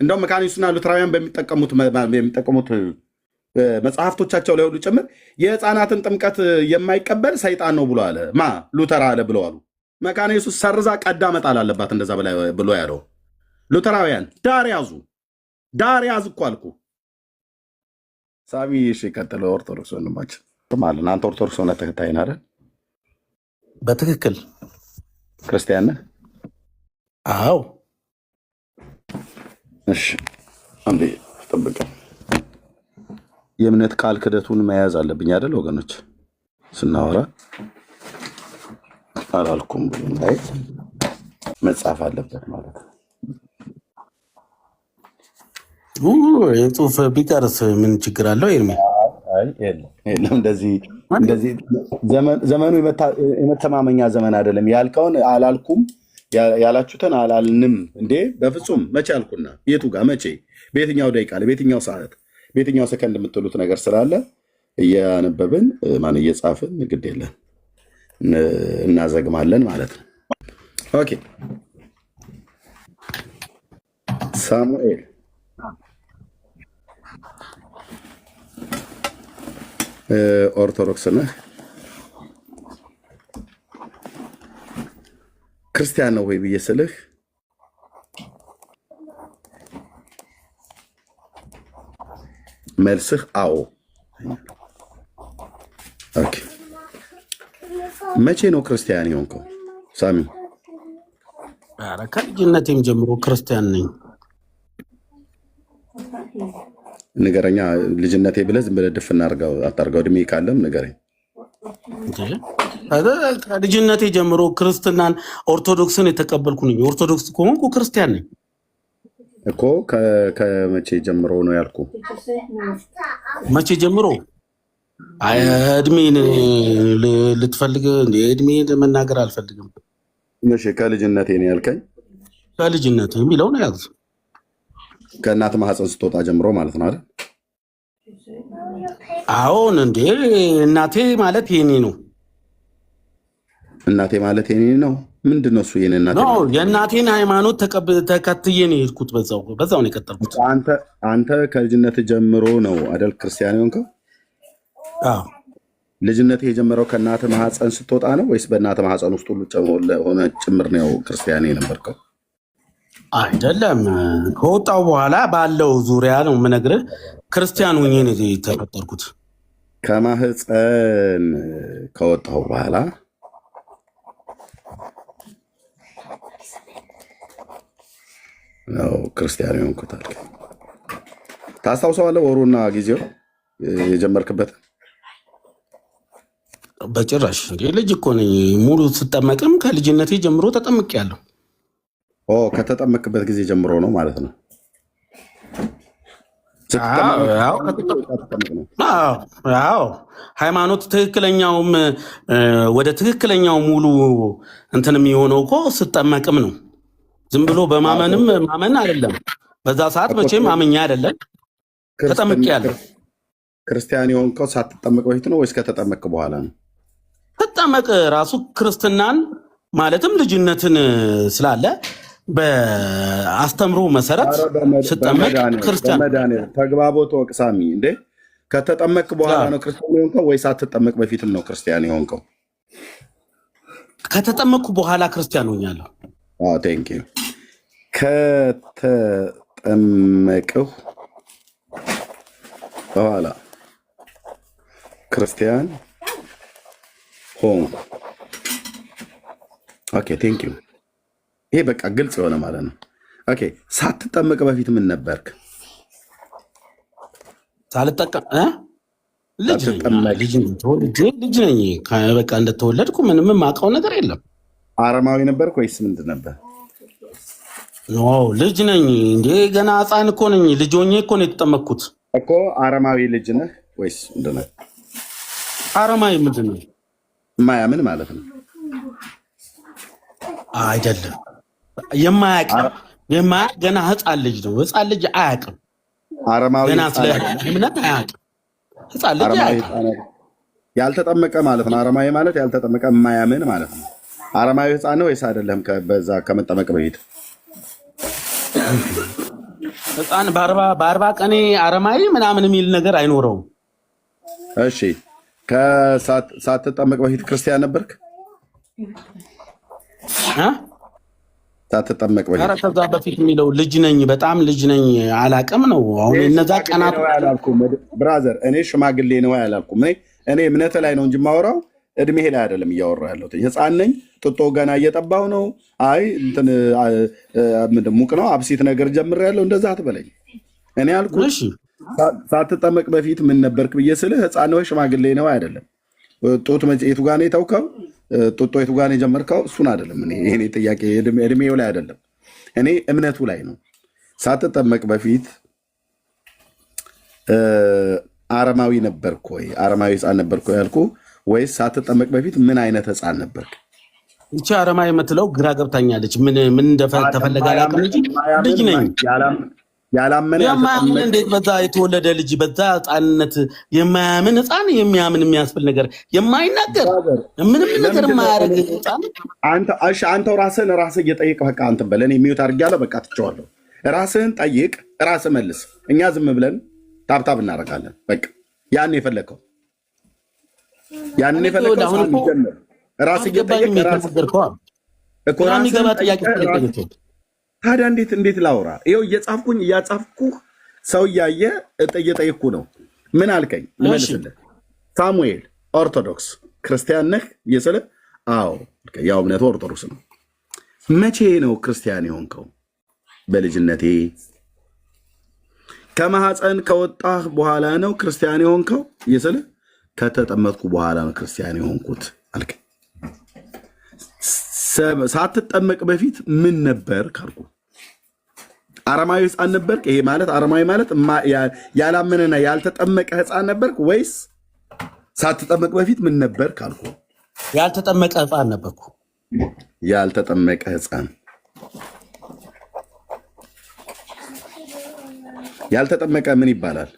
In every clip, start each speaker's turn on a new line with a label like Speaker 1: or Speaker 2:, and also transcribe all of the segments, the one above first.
Speaker 1: እንደውም መካኒሱና ሉትራውያን በሚጠቀሙት መጽሐፍቶቻቸው ላይ ሁሉ ጭምር የህፃናትን ጥምቀት የማይቀበል ሰይጣን ነው ብሎ አለ። ሉተር አለ ብለው አሉ። መካነ ኢየሱስ ሰርዛ ቀዳ መጣል አለባት እንደዛ ብሎ ያለው ሉተራውያን ዳር ያዝ እኮ አልኩ። ሳሚ እሺ፣ ቀጥሎ ኦርቶዶክስ ወንድማችን ማለት አንተ ኦርቶዶክስ ሆነህ ተከታይ ነህ አይደል?
Speaker 2: በትክክል
Speaker 1: ክርስቲያን ነህ?
Speaker 2: አዎ።
Speaker 1: እሺ፣ አንዴ ጠብቀ የእምነት ቃል ክደቱን መያዝ አለብኝ አይደል ወገኖች? ስናወራ አላልኩም ብሎ ማለት መጻፍ አለበት ማለት ነው።
Speaker 2: የጽሁፍ ቢቀርስ ምን ችግር አለው? ኤርሚ
Speaker 1: የለም እንደዚህ ዘመኑ የመተማመኛ ዘመን አይደለም። ያልከውን አላልኩም ያላችሁትን አላልንም እንዴ? በፍጹም መቼ አልኩና የቱ ጋር መቼ በየትኛው ደቂቃ በየትኛው ሰዓት በየትኛው ሰከንድ የምትሉት ነገር ስላለ እያነበብን እየጻፍን ግድ የለን እናዘግማለን ማለት ነው። ኦኬ ሳሙኤል ኦርቶዶክስ ነህ? ክርስቲያን ነው ወይ ብዬ ስልህ መልስህ አዎ። ኦኬ መቼ ነው ክርስቲያን የሆንከው ሳሚ?
Speaker 2: ኧረ ከልጅነቴም ጀምሮ ክርስቲያን ነኝ።
Speaker 1: ንገረኛ። ልጅነቴ ብለህ ዝም ብለህ ድፍና አታርገው። እድሜ ካለም ንገረኝ።
Speaker 2: ከልጅነቴ ጀምሮ ክርስትናን ኦርቶዶክስን የተቀበልኩ ነኝ። ኦርቶዶክስ ከሆንኩ ክርስቲያን ነኝ
Speaker 1: እኮ። ከመቼ ጀምሮ ነው ያልኩ?
Speaker 2: መቼ ጀምሮ? እድሜን ልትፈልግ? እድሜን መናገር አልፈልግም።
Speaker 1: እሺ ከልጅነቴ ነው ያልከኝ?
Speaker 2: ከልጅነቴ የሚለው ነው ያዝ።
Speaker 1: ከእናት ማህፀን ስትወጣ ጀምሮ ማለት ነው አይደል?
Speaker 2: አሁን እናቴ ማለት የኔ ነው።
Speaker 1: እናቴ ማለት የኔ ነው። ምንድን ነው እሱ?
Speaker 2: የእናቴን ሃይማኖት ተከትዬ ነው የሄድኩት። በዛው ነው የቀጠልኩት።
Speaker 1: አንተ ከልጅነት ጀምሮ ነው አይደል ክርስቲያን የሆንከው?
Speaker 2: አዎ።
Speaker 1: ልጅነት የጀመረው ከእናት ማህፀን ስትወጣ ነው ወይስ በእናት ማህፀን ውስጥ ሁሉ ሆነ ጭምር ነው ክርስቲያን የነበርከው?
Speaker 2: አይደለም፣ ከወጣው በኋላ ባለው ዙሪያ ነው የምነግርህ። ክርስቲያን ሆኜ ነው የተፈጠርኩት።
Speaker 1: ከማህፀን ከወጣው በኋላ ነው ክርስቲያን የሆንኩት አልከኝ። ታስታውሰዋለህ ወሩና ጊዜው የጀመርክበት?
Speaker 2: በጭራሽ ልጅ እኮ ነኝ። ሙሉ ስጠመቅም ከልጅነቴ ጀምሮ ተጠምቄያለሁ።
Speaker 1: ከተጠመቅበት ጊዜ ጀምሮ ነው ማለት ነው።
Speaker 2: ሃይማኖት ትክክለኛውም ወደ ትክክለኛው ሙሉ እንትን የሚሆነው እኮ ስጠመቅም ነው። ዝም ብሎ በማመንም ማመን አይደለም። በዛ ሰዓት መቼም አምኜ አይደለም ተጠምቄያለሁ።
Speaker 1: ክርስቲያን የሆንከው ሳትጠመቅ በፊት ነው ወይስ ከተጠመቅ በኋላ ነው?
Speaker 2: ተጠመቅ ራሱ ክርስትናን ማለትም ልጅነትን ስላለ በአስተምሮ መሰረት ስጠመቅ ክርስቲያን
Speaker 1: ተግባቦት ወቅሳሚ እንዴ ከተጠመቅ በኋላ ነው ክርስቲያን የሆንከው ወይስ ሳትጠመቅ በፊትም ነው ክርስቲያን የሆንከው?
Speaker 2: ከተጠመቅኩ በኋላ ክርስቲያን ሆኛለሁ።
Speaker 1: ቴንክ ዩ። ከተጠመቅሁ በኋላ ክርስቲያን ሆንኩ። ኦኬ ቴንክ ዩ። ይሄ በቃ ግልጽ የሆነ ማለት ነው። ኦኬ ሳትጠመቅ በፊት ምን ነበርክ?
Speaker 2: ሳልጠቀም ልጅ ነኝ። በቃ እንደተወለድኩ ምንም የማውቀው ነገር የለም።
Speaker 1: አረማዊ ነበርክ ወይስ ምንድን ነበር?
Speaker 2: ልጅ ነኝ እንዴ ገና ሕፃን እኮ ነኝ። ልጅ ሆኜ እኮ ነው የተጠመቅኩት
Speaker 1: እኮ። አረማዊ ልጅ ነህ ወይስ ምንድን ነህ?
Speaker 2: አረማዊ ምንድን ነው?
Speaker 1: የማያምን ማለት ነው
Speaker 2: አይደለም። የማያውቅ ገና ሕፃን ልጅ ነው። ሕፃን ልጅ አያውቅም። ገና ስለ እምነት አያውቅም። ሕፃን ልጅ አያውቅም።
Speaker 1: ያልተጠመቀ ማለት ነው። አረማዊ ማለት ያልተጠመቀ የማያምን ማለት ነው። አረማዊ ሕፃን ነው ወይስ አይደለም? በዛ ከመጠመቅ በፊት
Speaker 2: ህፃን በአርባ ቀኔ አረማዊ ምናምን የሚል ነገር አይኖረውም።
Speaker 1: እሺ ሳትጠመቅ በፊት ክርስቲያን ነበርክ? ሳትጠመቅ በፊት?
Speaker 2: ኧረ ከዛ በፊት የሚለው ልጅ ነኝ፣ በጣም ልጅ ነኝ፣ አላቅም ነው። አሁን እነዛ ቀናት
Speaker 1: ብራዘር፣ እኔ ሽማግሌ ነው ያላልኩም። እኔ እምነት ላይ ነው እንጂ የማወራው እድሜ ላይ አይደለም እያወራሁ ያለሁት። ህፃን ነኝ፣ ጥጦ ገና እየጠባሁ ነው። አይ እንትን ሙቅ ነው አብሲት ነገር ጀምሬያለሁ። እንደዛ አትበለኝ። እኔ ያልኩት ሳትጠመቅ በፊት ምን ነበርክ ብዬ ስልህ ህፃን ነው ሽማግሌ ነው አይደለም። ጡት የቱ ጋር ነው የተውከው? ጡጦ የቱ ጋር ነው የጀመርከው? እሱን አይደለም። እኔ ጥያቄ እድሜው ላይ አይደለም፣ እኔ እምነቱ ላይ ነው። ሳትጠመቅ በፊት አረማዊ ነበርክ ወይ? አረማዊ ህፃን ነበርክ ወይ ያልኩህ፣ ወይስ ሳትጠመቅ በፊት ምን አይነት ህፃን ነበርክ?
Speaker 2: ይቺ አረማዊ የምትለው ግራ ገብታኛለች። ምን እንደተፈለገ አላውቅም እንጂ ልጅ ነኝ
Speaker 1: ያላመነ
Speaker 2: የማያምን እንዴት በዛ የተወለደ ልጅ በዛ ህፃንነት የማያምን ህፃን የሚያምን የሚያስብል ነገር የማይናገር ምንም ነገር የማያደርግ ህፃን
Speaker 1: አንተው ራስህን እየጠየቅ በቃ አንተ በለን የሚዩት አድርጌያለሁ። በቃ ትቼዋለሁ። ራስህን ጠይቅ፣ ራስህ መልስ። እኛ ዝም ብለን ታብታብ እናደርጋለን። በቃ ያን የፈለግከው ራስህ እየጠየቅ
Speaker 2: የሚገባ ጥያቄ
Speaker 1: ታዲያ እንዴት ላውራ? ይኸው እያጻፍኩህ ሰው እያየ እየጠየቅኩ ነው። ምን አልከኝ? ልመልስልህ። ሳሙኤል ኦርቶዶክስ ክርስቲያን ነህ እየስልህ፣ አዎ ያው እምነቱ ኦርቶዶክስ ነው። መቼ ነው ክርስቲያን የሆንከው? በልጅነቴ ከማህፀን ከወጣህ በኋላ ነው ክርስቲያን የሆንከው እየስልህ፣ ከተጠመጥኩ በኋላ ነው ክርስቲያን የሆንኩት አልከኝ። ሳትጠመቅ በፊት ምን ነበር ካልኩ፣ አረማዊ ህፃን ነበርክ? ይሄ ማለት አረማዊ ማለት ያላመነና ያልተጠመቀ ህፃን ነበርክ? ወይስ ሳትጠመቅ በፊት ምን ነበር ካልኩ፣
Speaker 2: ያልተጠመቀ ህፃን ነበርኩ።
Speaker 1: ያልተጠመቀ ህፃን። ያልተጠመቀ ምን ይባላል?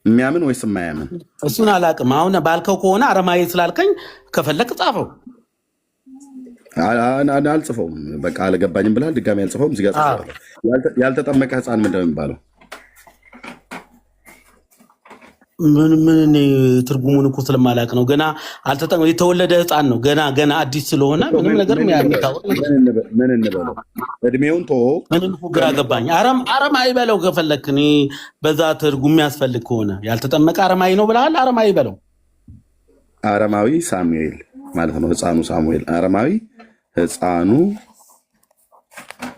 Speaker 1: የሚያምን ወይስ የማያምን?
Speaker 2: እሱን አላውቅም። አሁን ባልከው ከሆነ አረማዊ ስላልከኝ ከፈለክ ጻፈው።
Speaker 1: አልጽፈውም። በቃ አልገባኝም ብላል። ድጋሚ አልጽፈውም። እዚህ ጋር ጽፈዋለሁ። ያልተጠመቀ ህፃን ምንድን ነው የሚባለው?
Speaker 3: ምን ትርጉሙን እኮ ስለማላውቅ ነው። ገና አልተጠመቀ የተወለደ ህፃን ነው። ገና አዲስ ስለሆነ ምንም ነገር የሚታወቅ
Speaker 1: ምን እንበለው? እድሜውን ቶ
Speaker 3: ምንም ግራ ገባኝ። አረማዊ በለው ከፈለክ። እኔ በዛ ትርጉም የሚያስፈልግ ከሆነ ያልተጠመቀ አረማዊ ነው ብለሃል። አረማዊ በለው።
Speaker 1: አረማዊ ሳሙኤል ማለት ነው። ህፃኑ ሳሙኤል። አረማዊ ህፃኑ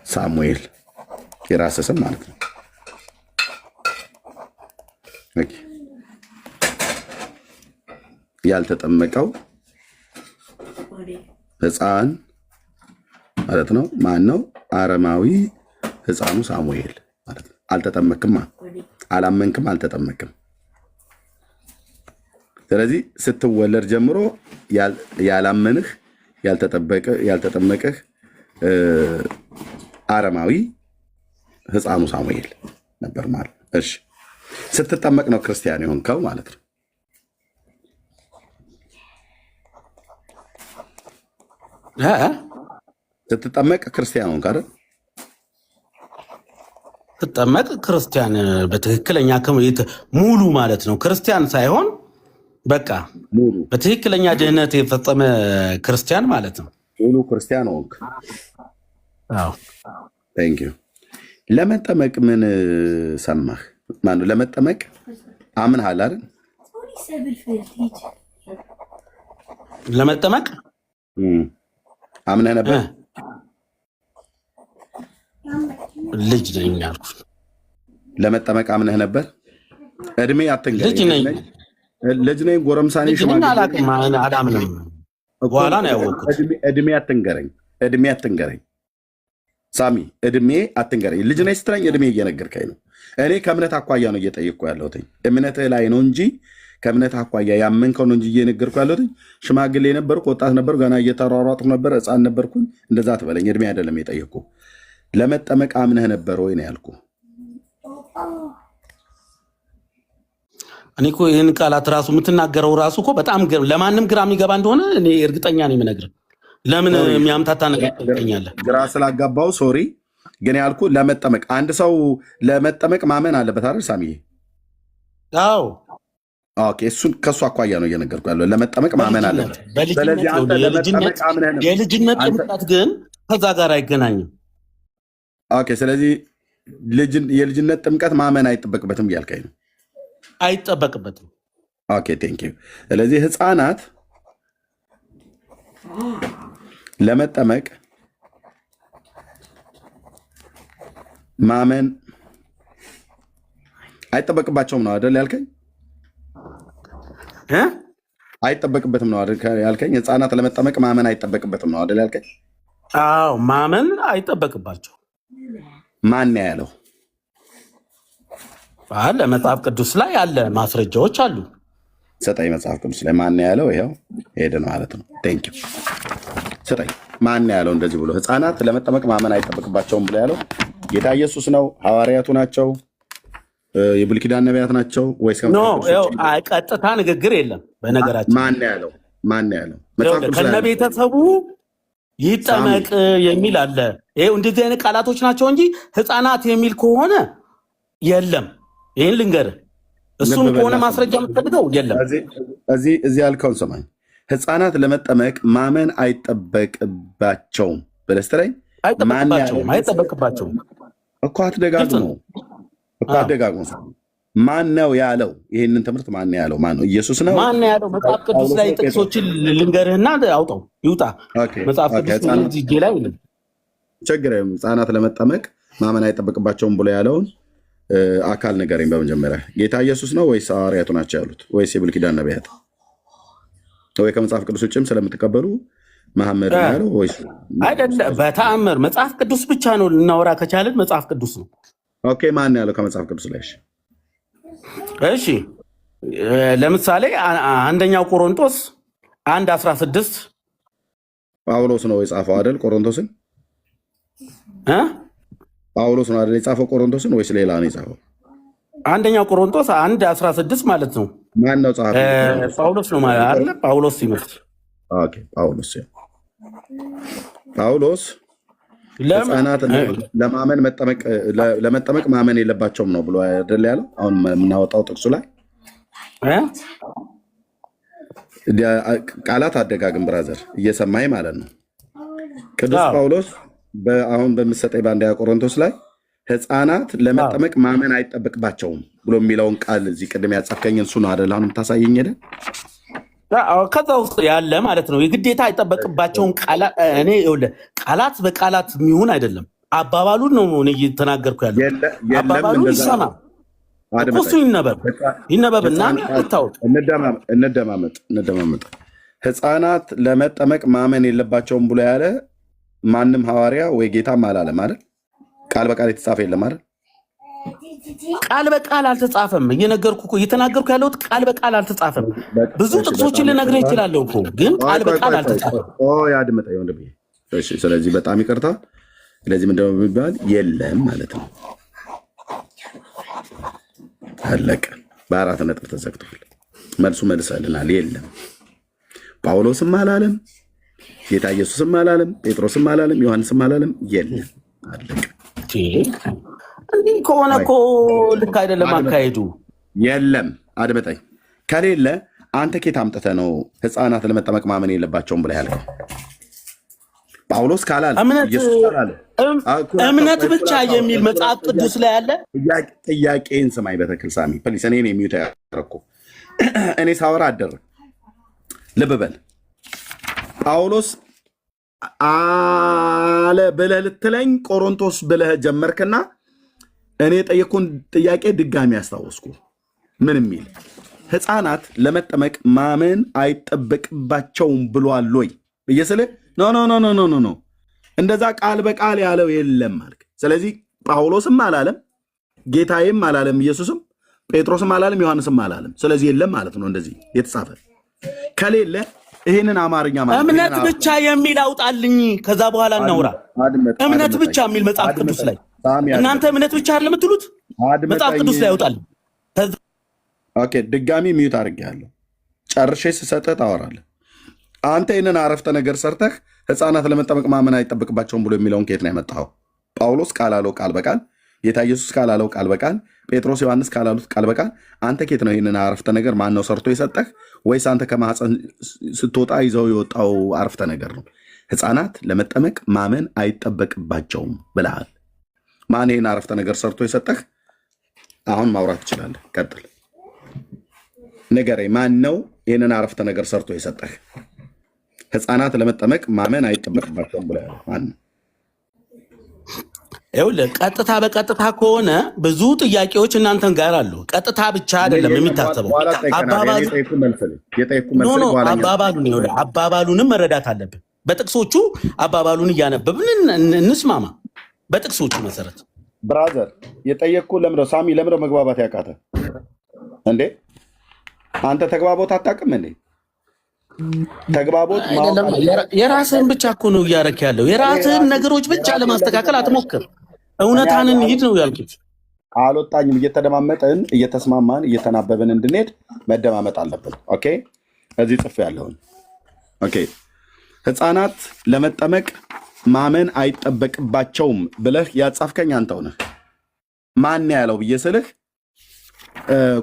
Speaker 1: ሳሙኤል የራስ ስም ማለት ነው። ያልተጠመቀው ህፃን ማለት ነው። ማን ነው? አረማዊ ህፃኑ ሳሙኤል ማለት ነው። አልተጠመክም፣ አላመንክም፣ አልተጠመክም። ስለዚህ ስትወለድ ጀምሮ ያላመንህ ያልተጠመቀህ አረማዊ ህፃኑ ሳሙኤል ነበር ማለት ነው። እሺ፣ ስትጠመቅ ነው ክርስቲያን የሆንከው ማለት ነው። ስትጠመቅ ክርስቲያን ሆንክ አይደል?
Speaker 3: ስትጠመቅ ክርስቲያን በትክክለኛ ሙሉ ማለት ነው። ክርስቲያን ሳይሆን በቃ በትክክለኛ ድህነት የፈጸመ ክርስቲያን ማለት ነው።
Speaker 1: ሙሉ ክርስቲያን ሆንክ።
Speaker 3: አዎ።
Speaker 1: ቴንክ ዩ። ለመጠመቅ ምን ሰማህ? ማነው ለመጠመቅ አምነሃል አይደል?
Speaker 3: ለመጠመቅ
Speaker 1: አምነህ ነበር?
Speaker 3: ልጅ ነኝ ያልኩት።
Speaker 1: ለመጠመቅ አምነህ ነበር? እድሜ አትንገረኝ። ልጅ ነኝ ጎረምሳ ነኝ
Speaker 3: አላውቅም፣ አላምንም። በኋላ ነው ያወቅሁት።
Speaker 1: እድሜ አትንገረኝ ሳሚ፣ እድሜ አትንገረኝ። ልጅ ነኝ ስትለኝ እድሜ እየነገርከኝ ነው። እኔ ከእምነት አኳያ ነው እየጠየቅኩ ያለሁት። እምነትህ ላይ ነው እንጂ ከእምነት አኳያ ያመንከው ነው እንጂ እየነገርኩ ያለሁት። ሽማግሌ ነበርኩ፣ ወጣት ነበርኩ፣ ገና እየተሯሯጥኩ ነበር፣ ህፃን ነበርኩኝ። እንደዛ ትበለኝ። እድሜ አይደለም የጠየቅኩ። ለመጠመቅ አምነህ ነበር ወይ ነው ያልኩ።
Speaker 3: እኔ እኮ ይህን ቃላት ራሱ የምትናገረው ራሱ እኮ በጣም ለማንም ግራ የሚገባ እንደሆነ እኔ እርግጠኛ ነኝ የምነግርህ። ለምን የሚያምታታ ነገር ትገኛለህ?
Speaker 1: ግራ ስላጋባው ሶሪ። ግን ያልኩ ለመጠመቅ አንድ ሰው ለመጠመቅ ማመን አለበት አይደል ሳሚዬ?
Speaker 2: አዎ
Speaker 1: ኦኬ፣ እሱን ከእሱ አኳያ ነው እየነገርኩ ያለው። ለመጠመቅ ማመን አለበት። ስለዚህ አንተ ለመጠመቅ አምነህ ነው።
Speaker 2: የልጅነት ጥምቀት ግን ከዛ ጋር አይገናኝም።
Speaker 1: ኦኬ፣ ስለዚህ የልጅነት ጥምቀት ማመን አይጠበቅበትም እያልከኝ ነው?
Speaker 2: አይጠበቅበትም።
Speaker 1: ኦኬ ቴንክ ዩ። ስለዚህ ህፃናት ለመጠመቅ ማመን አይጠበቅባቸውም ነው አይደል ያልከኝ? አይጠበቅበትም ነው አይደል ያልከኝ? ህፃናት ለመጠመቅ ማመን አይጠበቅበትም ነው አይደል ያልከኝ?
Speaker 2: አዎ ማመን አይጠበቅባቸው።
Speaker 1: ማን ያለው?
Speaker 2: መጽሐፍ ቅዱስ ላይ ያለ ማስረጃዎች አሉ።
Speaker 1: ስጠኝ። መጽሐፍ ቅዱስ ላይ ማን ያለው? ይኸው ሄድን ማለት ነው። ቴንክ ዩ። ስጠኝ። ማን ያለው እንደዚህ ብሎ ህፃናት ለመጠመቅ ማመን አይጠበቅባቸውም ብሎ ያለው? ጌታ ኢየሱስ ነው? ሐዋርያቱ ናቸው? የብሉይ ኪዳን ነቢያት ናቸው ወይስ?
Speaker 2: ቀጥታ ንግግር የለም። በነገራችን
Speaker 1: ማን ያለው? ማን ያለው?
Speaker 2: ከነ ቤተሰቡ ይጠመቅ የሚል አለ። ይሄው እንደዚህ አይነት ቃላቶች ናቸው እንጂ ህፃናት የሚል ከሆነ የለም። ይህን ልንገርህ፣ እሱም ከሆነ ማስረጃ የምትፈልገው የለም።
Speaker 1: እዚህ ያልከውን ሰማኝ። ህፃናት ለመጠመቅ ማመን አይጠበቅባቸውም ብለህ ስትለኝ
Speaker 2: አይጠበቅባቸውም
Speaker 1: እኮ አትደጋግሞ ማን ነው ያለው? ይህንን ትምህርት ማን ያለው? ማን ነው? ኢየሱስ ነው?
Speaker 2: ማን ያለው? መጽሐፍ ቅዱስ ላይ ጥቅሶችን ልንገርህና አውጣው ይውጣ። መጽሐፍ ቅዱስ እጄ ላይ
Speaker 1: ችግር የለም። ህፃናት ለመጠመቅ ማመን አይጠበቅባቸውም ብሎ ያለውን አካል ንገረኝ። በመጀመሪያ ጌታ ኢየሱስ ነው ወይስ ሐዋርያቱ ናቸው ያሉት ወይስ የብሉይ ኪዳን ነቢያት? ወይ ከመጽሐፍ ቅዱስ ውጭም ስለምትቀበሉ መሐመድ ነው ያለው ወይስ?
Speaker 2: አይደለም፣ በተአምር መጽሐፍ ቅዱስ ብቻ ነው ልናወራ ከቻልን መጽሐፍ ቅዱስ ነው።
Speaker 1: ኦኬ፣ ማን ያለው ከመጽሐፍ ቅዱስ ላይ?
Speaker 2: እሺ ለምሳሌ አንደኛው ቆሮንቶስ 1:16
Speaker 1: ጳውሎስ ነው የጻፈው አይደል? ቆሮንቶስን ጳውሎስ ነው አይደል የጻፈው ቆሮንቶስን ወይስ ሌላ ነው የጻፈው?
Speaker 2: አንደኛው ቆሮንቶስ 1:16 ማለት ነው።
Speaker 1: ማን ነው ጻፈው?
Speaker 2: ጳውሎስ ነው ማለት አይደል? ጳውሎስ ይመስል።
Speaker 1: ኦኬ፣ ጳውሎስ ህፃናት ለመጠመቅ ማመን የለባቸውም ነው ብሎ አይደል ያለው? አሁን የምናወጣው ጥቅሱ ላይ ቃላት አደጋግም ብራዘር፣ እየሰማኝ ማለት ነው። ቅዱስ ጳውሎስ አሁን በምሰጠኝ በአንደኛ ቆሮንቶስ ላይ ህፃናት ለመጠመቅ ማመን አይጠበቅባቸውም ብሎ የሚለውን ቃል እዚህ ቅድም ያጻፍከኝ እሱ ነው አይደል? አሁን የምታሳየኝ ሄደ
Speaker 2: ከዛ ውስጥ ያለ ማለት ነው። የግዴታ አይጠበቅባቸውም ቃላት በቃላት የሚሆን አይደለም። አባባሉን ነው እየተናገርኩ ያለ። አባባሉ ይሰማ እሱ ይነበብና ይታወቅ።
Speaker 1: እንደማመጥ ህፃናት ለመጠመቅ ማመን የለባቸውም ብሎ ያለ ማንም ሐዋርያ ወይ ጌታም አላለም አይደል? ቃል በቃል የተጻፈ የለም አይደል?
Speaker 2: ቃል በቃል አልተጻፈም። እየተናገርኩ ያለሁት ቃል በቃል አልተጻፈም። ብዙ ጥቅሶችን ልነግርህ እችላለሁ እኮ ግን ቃል በቃል አልተጻፈም።
Speaker 1: ያድምጠኝ ወንድሜ። ስለዚህ በጣም ይቅርታ። ስለዚህ ምንድን ነው የሚባል? የለም ማለት ነው። አለቀ። በአራት ነጥብ ተዘግቷል። መልሱ መልሰልናል። የለም። ጳውሎስም አላለም፣ ጌታ ኢየሱስም አላለም፣ ጴጥሮስም አላለም፣ ዮሐንስም አላለም። የለም። አለቀ።
Speaker 2: እንዲህ ከሆነ እኮ ልክ አይደለም አካሄዱ።
Speaker 1: የለም አድምጠኝ። ከሌለ አንተ ኬት አምጥተህ ነው ህፃናት ለመጠመቅ ማመን የለባቸውም ብለህ ያልከው? ጳውሎስ ካላለ
Speaker 2: እምነት ብቻ የሚል መጽሐፍ ቅዱስ ላይ አለ።
Speaker 1: ጥያቄን ስማኝ በተክል ሳሚ ፕሊስ። እኔ የሚዩት ያደረኩ እኔ ሳወራ አደር ልብ በል። ጳውሎስ አለ ብለህ ልትለኝ ቆሮንቶስ ብለህ ጀመርክና እኔ የጠየኩን ጥያቄ ድጋሚ ያስታወስኩ። ምን የሚል ህፃናት ለመጠመቅ ማመን አይጠበቅባቸውም ብሏል ወይ ብየስልህ ኖ እንደዛ ቃል በቃል ያለው የለም አልክ። ስለዚህ ጳውሎስም አላለም፣ ጌታዬም አላለም፣ ኢየሱስም ጴጥሮስም አላለም፣ ዮሐንስም አላለም። ስለዚህ የለም ማለት ነው። እንደዚህ የተጻፈ ከሌለ ይህንን አማርኛ ማለት
Speaker 2: እምነት ብቻ የሚል አውጣልኝ። ከዛ በኋላ እናውራ። እምነት ብቻ የሚል መጽሐፍ ቅዱስ ላይ እናንተ እምነት ብቻ አይደለም የምትሉት? መጽሐፍ ቅዱስ ላይ ያውጣል።
Speaker 1: ኦኬ፣ ድጋሚ ሚዩት አድርጌያለሁ። ጨርሼ ስሰጥህ ታወራለህ። አንተ ይህንን አረፍተ ነገር ሰርተህ ህፃናት ለመጠመቅ ማመን አይጠበቅባቸውም ብሎ የሚለውን ከየት ነው ያመጣኸው? ጳውሎስ ካላለው ቃል በቃል ጌታ ኢየሱስ ካላለው ቃል በቃል ጴጥሮስ ዮሐንስ ካላሉት ቃል በቃል አንተ ኬት ነው ይህንን አረፍተ ነገር ማን ነው ሰርቶ የሰጠህ? ወይስ አንተ ከማህፀን ስትወጣ ይዘው የወጣው አረፍተ ነገር ነው? ሕፃናት ለመጠመቅ ማመን አይጠበቅባቸውም ብለሃል። ማን ይህን አረፍተ ነገር ሰርቶ የሰጠህ? አሁን ማውራት ትችላለህ። ቀጥል፣ ንገረኝ። ማን ነው ይህንን አረፍተ ነገር ሰርቶ የሰጠህ? ሕፃናት ለመጠመቅ ማመን አይጠበቅባቸውም ብለሃል። ማን ነው?
Speaker 2: ይኸውልህ ቀጥታ በቀጥታ ከሆነ ብዙ ጥያቄዎች እናንተን ጋር አሉ። ቀጥታ ብቻ አይደለም የሚታሰበው። አባባሉንም መረዳት አለብን። በጥቅሶቹ አባባሉን እያነበብን እንስማማ። በጥቅሶቹ መሰረት
Speaker 1: ብራዘር የጠየቅኩ ለምነው ሳሚ ለምነው መግባባት ያቃተ እንዴ? አንተ ተግባቦት አታውቅም እንዴ? ተግባቦት
Speaker 2: የራስህን ብቻ እኮ ነው እያረክ ያለው። የራስህን ነገሮች ብቻ ለማስተካከል አትሞክር። እውነታንን ሂድ ነው ያልኩት።
Speaker 1: አልወጣኝም። እየተደማመጥን እየተስማማን እየተናበብን እንድንሄድ መደማመጥ አለብን። ኦኬ፣ እዚህ ጽፍ ያለውን ኦኬ። ሕፃናት ለመጠመቅ ማመን አይጠበቅባቸውም ብለህ ያጻፍከኝ አንተው ነህ። ማን ያለው ብዬ ስልህ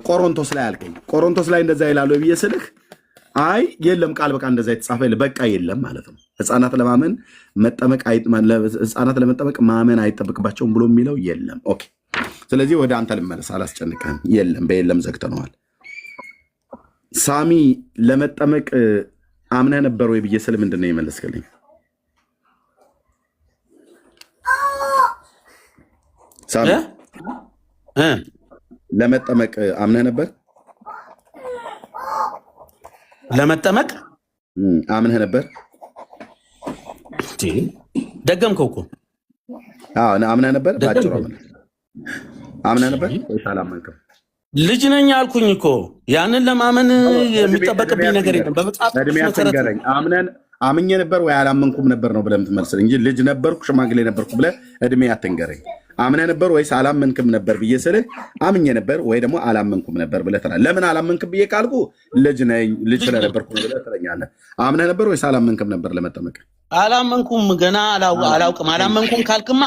Speaker 1: ቆሮንቶስ ላይ አልከኝ። ቆሮንቶስ ላይ እንደዛ ይላሉ ብዬ ስልህ አይ የለም ቃል በቃ እንደዛ የተጻፈ በቃ የለም ማለት ነው። ሕፃናት ለመጠመቅ ማመን አይጠበቅባቸውም ብሎ የሚለው የለም። ኦኬ፣ ስለዚህ ወደ አንተ ልመለስ፣ አላስጨንቅህም። የለም በየለም ዘግተነዋል። ሳሚ ለመጠመቅ አምነህ ነበር ወይ ብዬ ስል ምንድን ነው የመለስክልኝ? ሳሚ ለመጠመቅ አምነህ ነበር?
Speaker 2: ለመጠመቅ
Speaker 1: አምነህ ነበር?
Speaker 2: ደገምከው እኮ።
Speaker 1: አምነህ ነበር? ባጭሩ አምነህ ነበር ወይስ አላመንክም?
Speaker 2: ልጅ ነኝ አልኩኝ እኮ። ያንን ለማመን የሚጠበቅብኝ ነገር የለም። በመጽሐፍ መሰረት
Speaker 1: አምኜ ነበር ወይ አላመንኩም ነበር ነው ብለህ የምትመልስልኝ እንጂ ልጅ ነበርኩ ሽማግሌ ነበርኩ ብለህ እድሜ አትንገረኝ። አምነህ ነበር ወይስ አላመንክም ነበር ብዬ ስልህ አምኜ ነበር ወይ ደግሞ አላመንኩም ነበር ብለህ ትላለህ። ለምን አላመንክም ብዬ ካልኩ ልጅ ስለነበርኩ ብለህ ትለኛለህ። አምነህ ነበር ወይስ አላመንክም ነበር ለመጠመቅ?
Speaker 2: አላመንኩም፣ ገና አላውቅም። አላመንኩም ካልክማ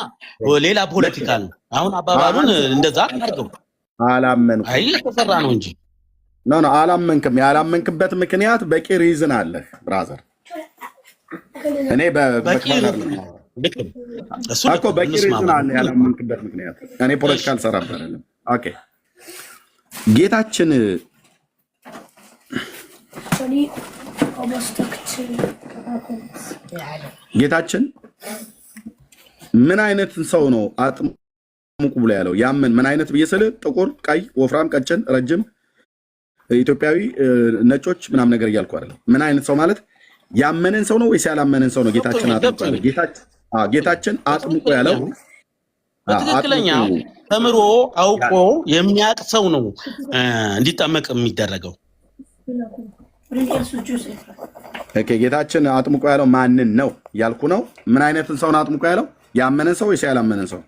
Speaker 2: ሌላ ፖለቲካ ነው። አሁን አባባሉን እንደዛ አድርገው።
Speaker 1: አላመንኩም
Speaker 2: አይ ተሰራ ነው እንጂ
Speaker 1: ኖ አላመንክም። ያላመንክበት ምክንያት በቂ ሪዝን አለህ ብራዘር። እኔ በቂ ሪዝን አለ ያላመንክበት ምክንያት። እኔ ፖለቲካ አልሰራም አይደለም። ኦኬ፣ ጌታችን ምን አይነት ሰው ነው አጥምቁ ብሎ ያለው? ያምን ምን አይነት ብዬ ስልህ ጥቁር፣ ቀይ፣ ወፍራም፣ ቀጭን፣ ረጅም፣ ኢትዮጵያዊ፣ ነጮች ምናምን ነገር እያልኩ አይደለም። ምን አይነት ሰው ማለት ያመነን ሰው ነው ወይስ ያላመነን ሰው ነው? ጌታችን አጥምቁ ያለው ጌታችን አጥምቁ ያለው
Speaker 2: በትክክለኛው ተምሮ አውቆ የሚያውቅ ሰው ነው እንዲጠመቅ የሚደረገው።
Speaker 1: ጌታችን አጥምቁ ያለው ማንን ነው ያልኩ ነው። ምን አይነትን ሰው ነው አጥምቁ ያለው? ያመነን ሰው ወይስ ያላመነን ሰው?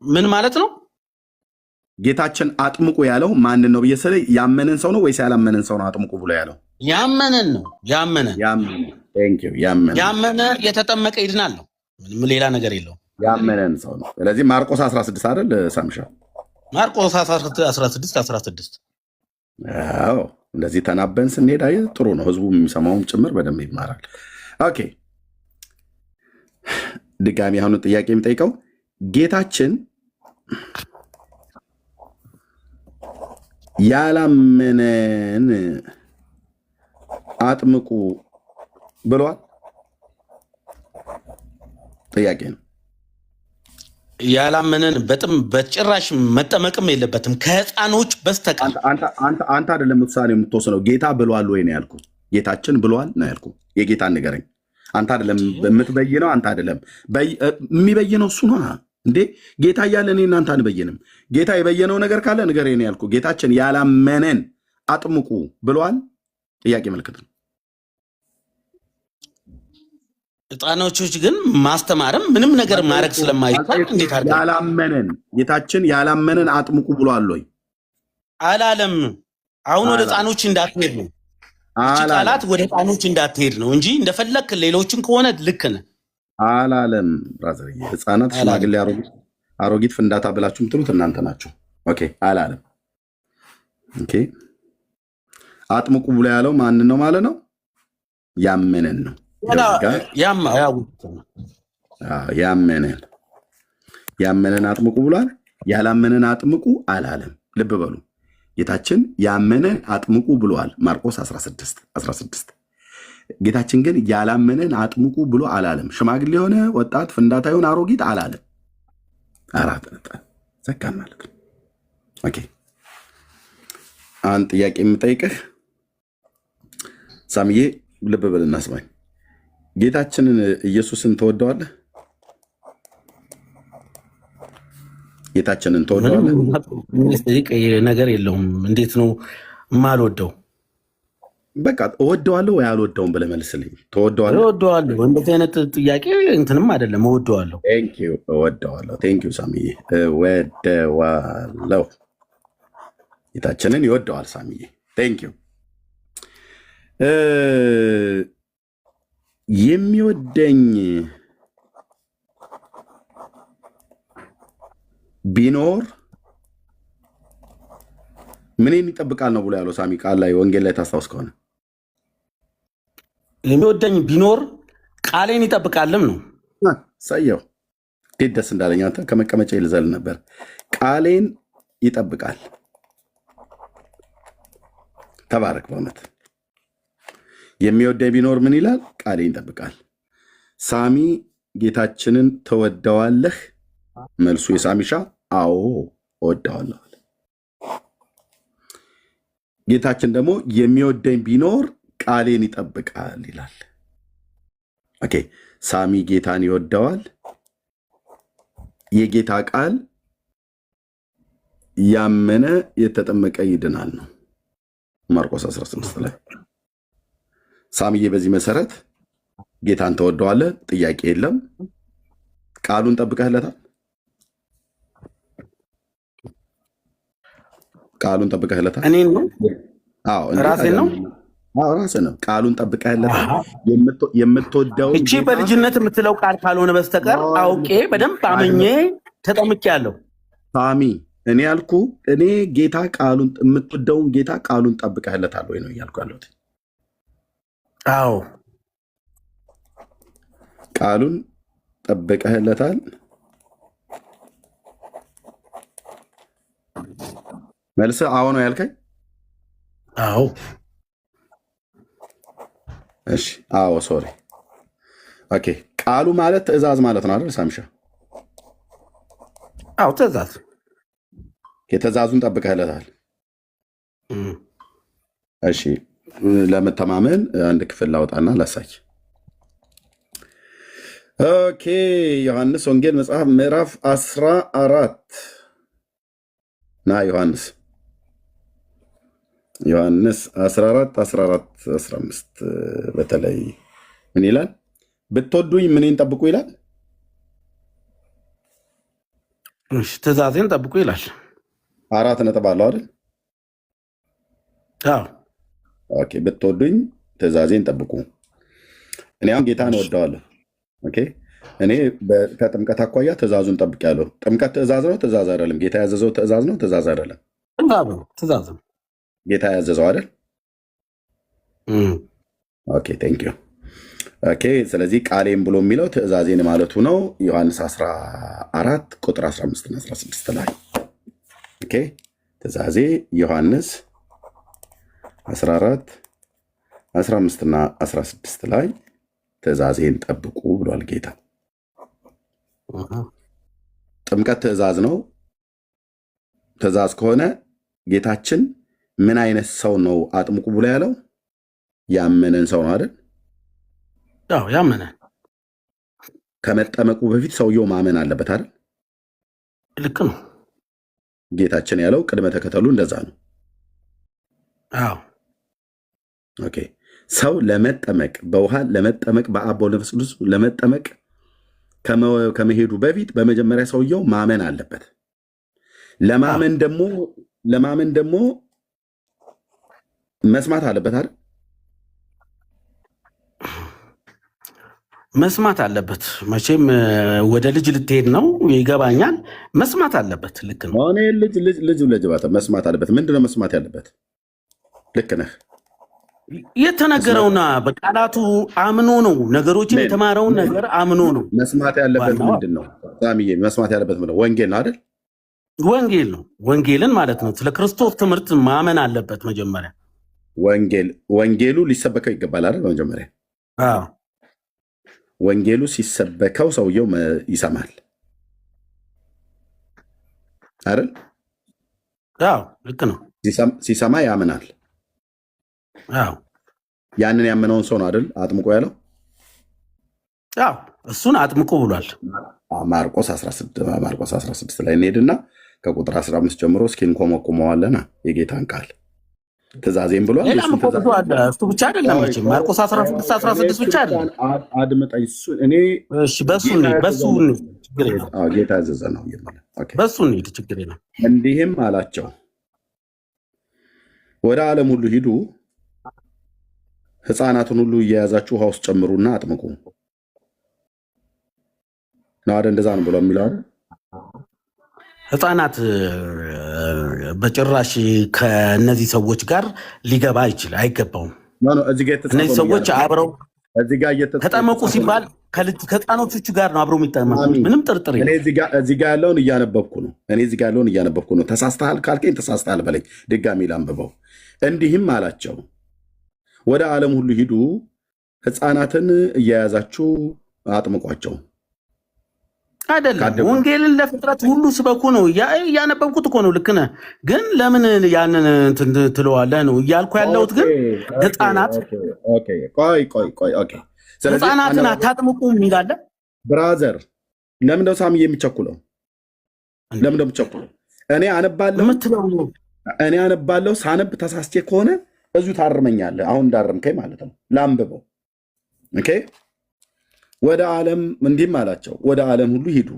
Speaker 2: ምን ማለት ነው?
Speaker 1: ጌታችን አጥምቁ ያለው ማንን ነው ብዬ ስልህ ያመነን ሰው ነው ወይስ ያላመነን ሰው ነው አጥምቁ ብሎ ያለው?
Speaker 2: ያመነን ነው። ያመነ የተጠመቀ ይድናል ነው። ምንም ሌላ ነገር የለውም።
Speaker 1: ያመነን ሰው ነው። ስለዚህ ማርቆስ 16 አይደል ሳምሻ?
Speaker 2: ማርቆስ 16
Speaker 1: አዎ፣ እንደዚህ ተናበን ስንሄድ አይ ጥሩ ነው። ህዝቡ የሚሰማውም ጭምር በደንብ ይማራል። ኦኬ፣ ድጋሚ አሁን ጥያቄ የሚጠይቀው ጌታችን ያላመነን አጥምቁ ብሏል? ጥያቄ ነው።
Speaker 2: ያላመነን በጭራሽ መጠመቅም የለበትም ከህፃኖች በስተቀር።
Speaker 1: አንተ አይደለም ውሳኔ የምትወስነው፣ ጌታ ብሏል ወይ ነው ያልኩ። ጌታችን ብሏል ነው ያልኩ። የጌታን ንገረኝ። አንተ አይደለም የምትበይነው፣ አንተ አይደለም የሚበይነው እሱ ነው እንዴ። ጌታ እያለ እኔ እናንተ አንበይንም። ጌታ የበየነው ነገር ካለ ንገረኝ ነው ያልኩ። ጌታችን ያላመነን አጥምቁ ብሏል? ጥያቄ ምልክት ነው።
Speaker 2: ህፃኖች ግን ማስተማርም ምንም ነገር ማድረግ ስለማይቻል እንዴት አድርገን
Speaker 1: ያላመነን ጌታችን ያላመነን አጥምቁ ብሏል ወይ?
Speaker 2: አላለም። አሁን ወደ ህፃኖች እንዳትሄድ ነው። እቺ ቃላት ወደ ሕፃኖች እንዳትሄድ ነው እንጂ እንደፈለክ ሌሎችን ከሆነ ልክ ነህ
Speaker 1: አላለም። ብራዘር ሕፃናት፣ ሽማግሌ፣ አሮጊት ፍንዳታ ብላችሁ የምትሉት እናንተ ናችሁ። ኦኬ አላለም። ኦኬ አጥምቁ ብሎ ያለው ማንን ነው ማለት ነው? ያመነን ነው። ያመነን አጥምቁ ብሏል። ያላመነን አጥምቁ አላለም። ልብ በሉ ጌታችን ያመነን አጥምቁ ብሏል። ማርቆስ 16 ጌታችን ግን ያላመነን አጥምቁ ብሎ አላለም። ሽማግሌ የሆነ ወጣት፣ ፍንዳታ የሆነ አሮጊት አላለም። 4 ነጥብ ዘጋን ማለት ነው። ኦኬ አንድ ጥያቄ የምጠይቅህ ሳምዬ፣ ልብ በልና ስማኝ። ጌታችንን ኢየሱስን ትወደዋለህ? ጌታችንን ትወደዋለህ?
Speaker 2: ነገር የለውም። እንዴት ነው የማልወደው?
Speaker 1: በቃ እወደዋለሁ ወይ አልወደውም ብለህ መልስልኝ። ትወደዋለህ?
Speaker 2: እወደዋለሁ። እንደዚህ አይነት ጥያቄ እንትንም አይደለም። እወደዋለሁ።
Speaker 1: እወደዋለሁ። ቴንኪው ሳምዬ፣ እወደዋለሁ። ጌታችንን ይወደዋል ሳምዬ። ቴንኪው። የሚወደኝ ቢኖር ምንን ይጠብቃል ነው ብሎ ያለው ሳሚ ቃል ላይ ወንጌል ላይ ታስታውስ ከሆነ
Speaker 2: የሚወደኝ ቢኖር ቃሌን ይጠብቃልም ነው።
Speaker 1: ሰየው እንዴት ደስ እንዳለኝ! አንተ ከመቀመጫ ይልዘል ነበር። ቃሌን ይጠብቃል። ተባረክ። በእውነት የሚወደኝ ቢኖር ምን ይላል? ቃሌን ይጠብቃል። ሳሚ ጌታችንን ትወደዋለህ? መልሱ የሳሚሻ አዎ እወደዋለሁ። ጌታችን ደግሞ የሚወደኝ ቢኖር ቃሌን ይጠብቃል ይላል። ኦኬ ሳሚ ጌታን ይወደዋል። የጌታ ቃል ያመነ የተጠመቀ ይድናል ነው ማርቆስ 16 ላይ። ሳሚዬ በዚህ መሰረት ጌታን ተወደዋለህ? ጥያቄ የለም። ቃሉን ጠብቀህለታል? ቃሉን ጠብቀህለታል?
Speaker 2: እኔ ነው ራሴ ነው
Speaker 1: ራስህ ነው። ቃሉን ጠብቀህለታል? የምትወደው
Speaker 2: እቺ በልጅነት የምትለው ቃል ካልሆነ በስተቀር አውቄ በደንብ አመኜ ተጠምቄያለሁ።
Speaker 1: ሳሚ እኔ ያልኩ እኔ ጌታ ቃሉን የምትወደውን ጌታ ቃሉን ጠብቀህለታል ወይ ነው እያልኩ ያለሁት።
Speaker 2: አዎ
Speaker 1: ቃሉን ጠብቀህለታል? መልስ አዎ ነው ያልከኝ?
Speaker 2: አዎ።
Speaker 1: እሺ አዎ። ሶሪ ኦኬ። ቃሉ ማለት ትእዛዝ ማለት ነው አይደል ሳምሻ?
Speaker 2: አዎ ትእዛዝ።
Speaker 1: የትእዛዙን ጠብቀህለታል? እሺ ለመተማመን አንድ ክፍል ላውጣና ላሳይ። ኦኬ ዮሐንስ ወንጌል መጽሐፍ ምዕራፍ 14 ና ዮሐንስ 14 15 በተለይ ምን ይላል? ብትወዱኝ ምንን ጠብቁ ይላል?
Speaker 2: ትእዛዜን ጠብቁ ይላል።
Speaker 1: 4 ነጥብ አለው አይደል?
Speaker 2: አዎ።
Speaker 1: ኦኬ ብትወዱኝ ትእዛዜን ጠብቁ። እኔ አሁን ጌታን እወደዋለሁ። ኦኬ እኔ ከጥምቀት አኳያ ትእዛዙን ጠብቄያለሁ። ጥምቀት ትእዛዝ ነው? ትእዛዝ አይደለም? ጌታ ያዘዘው ትእዛዝ ነው? ትእዛዝ አይደለም?
Speaker 2: ትእዛዝ ነው።
Speaker 1: ጌታ ያዘዘው አይደል? ኦኬ ቴንክ ዩ። ኦኬ ስለዚህ ቃሌም ብሎ የሚለው ትእዛዜን ማለቱ ነው። ዮሐንስ 14 ቁጥር 15 እና 16 ላይ ኦኬ ትእዛዜ ዮሐንስ 14 15 እና 16 ላይ ትእዛዜን ጠብቁ ብሏል ጌታ። ጥምቀት ትእዛዝ ነው። ትእዛዝ ከሆነ ጌታችን ምን አይነት ሰው ነው አጥምቁ ብሎ ያለው? ያመነን ሰው ነው አይደል?
Speaker 2: አዎ ያመነ።
Speaker 1: ከመጠመቁ በፊት ሰውየው ማመን አለበት አይደል?
Speaker 2: ልክ ነው።
Speaker 1: ጌታችን ያለው ቅድመ ተከተሉ እንደዛ ነው።
Speaker 2: አዎ
Speaker 1: ኦኬ ሰው ለመጠመቅ በውሃ ለመጠመቅ በአብ ወልድ መንፈስ ቅዱስ ለመጠመቅ ከመሄዱ በፊት በመጀመሪያ ሰውየው ማመን አለበት። ለማመን ደግሞ መስማት አለበት አይደል?
Speaker 2: መስማት አለበት መቼም ወደ ልጅ ልትሄድ ነው ይገባኛል። መስማት አለበት። ልክ ነው።
Speaker 1: እኔ ልጅ መስማት አለበት። ምንድነው መስማት ያለበት? ልክ ነህ።
Speaker 2: የተነገረውና በቃላቱ አምኖ ነው ነገሮችን የተማረውን ነገር አምኖ ነው
Speaker 1: መስማት ያለበት። ምንድን ነው ሳሚዬ? መስማት ያለበት ምንድን ነው? ወንጌል ነው አይደል?
Speaker 2: ወንጌል ነው። ወንጌልን ማለት ነው። ስለ ክርስቶስ ትምህርት ማመን አለበት መጀመሪያ።
Speaker 1: ወንጌሉ ሊሰበከው ይገባል አይደል? በመጀመሪያ ወንጌሉ ሲሰበከው ሰውየው ይሰማል አይደል?
Speaker 2: ልክ ነው።
Speaker 1: ሲሰማ ያምናል። ያንን ያመነውን ሰው ነው አይደል አጥምቆ ያለው?
Speaker 2: እሱን አጥምቆ ብሏል።
Speaker 1: ማርቆስ 16 ላይ እንሄድና ከቁጥር 15 ጀምሮ እስኪ እንኮመኩመዋለና የጌታን ቃል ትእዛዜም ብሏል።
Speaker 2: እሱ ብቻ አይደለም መቼም ማርቆስ 16 ብቻ አይደለም።
Speaker 1: አድምጠኝ።
Speaker 2: በሱ
Speaker 1: ጌታ ያዘዘ ነው።
Speaker 2: በሱ እንሂድ፣ ችግር የለም።
Speaker 1: እንዲህም አላቸው ወደ ዓለም ሁሉ ሂዱ፣ ሕፃናትን ሁሉ እየያዛችሁ ውሃ ውስጥ ጨምሩና አጥምቁ ነው አይደል? እንደዛ ነው ብሎ የሚለው
Speaker 2: ሕፃናት በጭራሽ ከእነዚህ ሰዎች ጋር ሊገባ አይገባውም። እነዚህ ሰዎች አብረው ተጠመቁ ሲባል ከሕፃኖቹ ጋር ነው አብረው የሚጠመቁት። ምንም ጥርጥር የለም።
Speaker 1: እዚህ ጋር ያለውን እያነበብኩ ነው። ተሳስተሃል ካልከኝ ተሳስተሃል በለኝ። ድጋሚ ላንብበው። እንዲህም አላቸው ወደ ዓለም ሁሉ ሂዱ፣ ሕፃናትን እየያዛችሁ አጥምቋቸው።
Speaker 2: አይደለም ወንጌልን ለፍጥረት ሁሉ ስበኩ ነው እያነበብኩት እኮ ነው። ልክ ነህ፣ ግን ለምን ያንን ትለዋለህ ነው እያልኩ ያለሁት። ግን ሕፃናት ሕፃናትን አታጥምቁ የሚላለ
Speaker 1: ብራዘር፣ ለምንደው ሳሚ የሚቸኩለው? ለምንደው የሚቸኩለው? እኔ አነባለሁ። ሳነብ ተሳስቼ ከሆነ እዚሁ ታርመኛለህ። አሁን እንዳረምከኝ ማለት ነው። ላንብበው። ኦኬ። ወደ ዓለም እንዲህም አላቸው ወደ ዓለም ሁሉ ሂዱ፣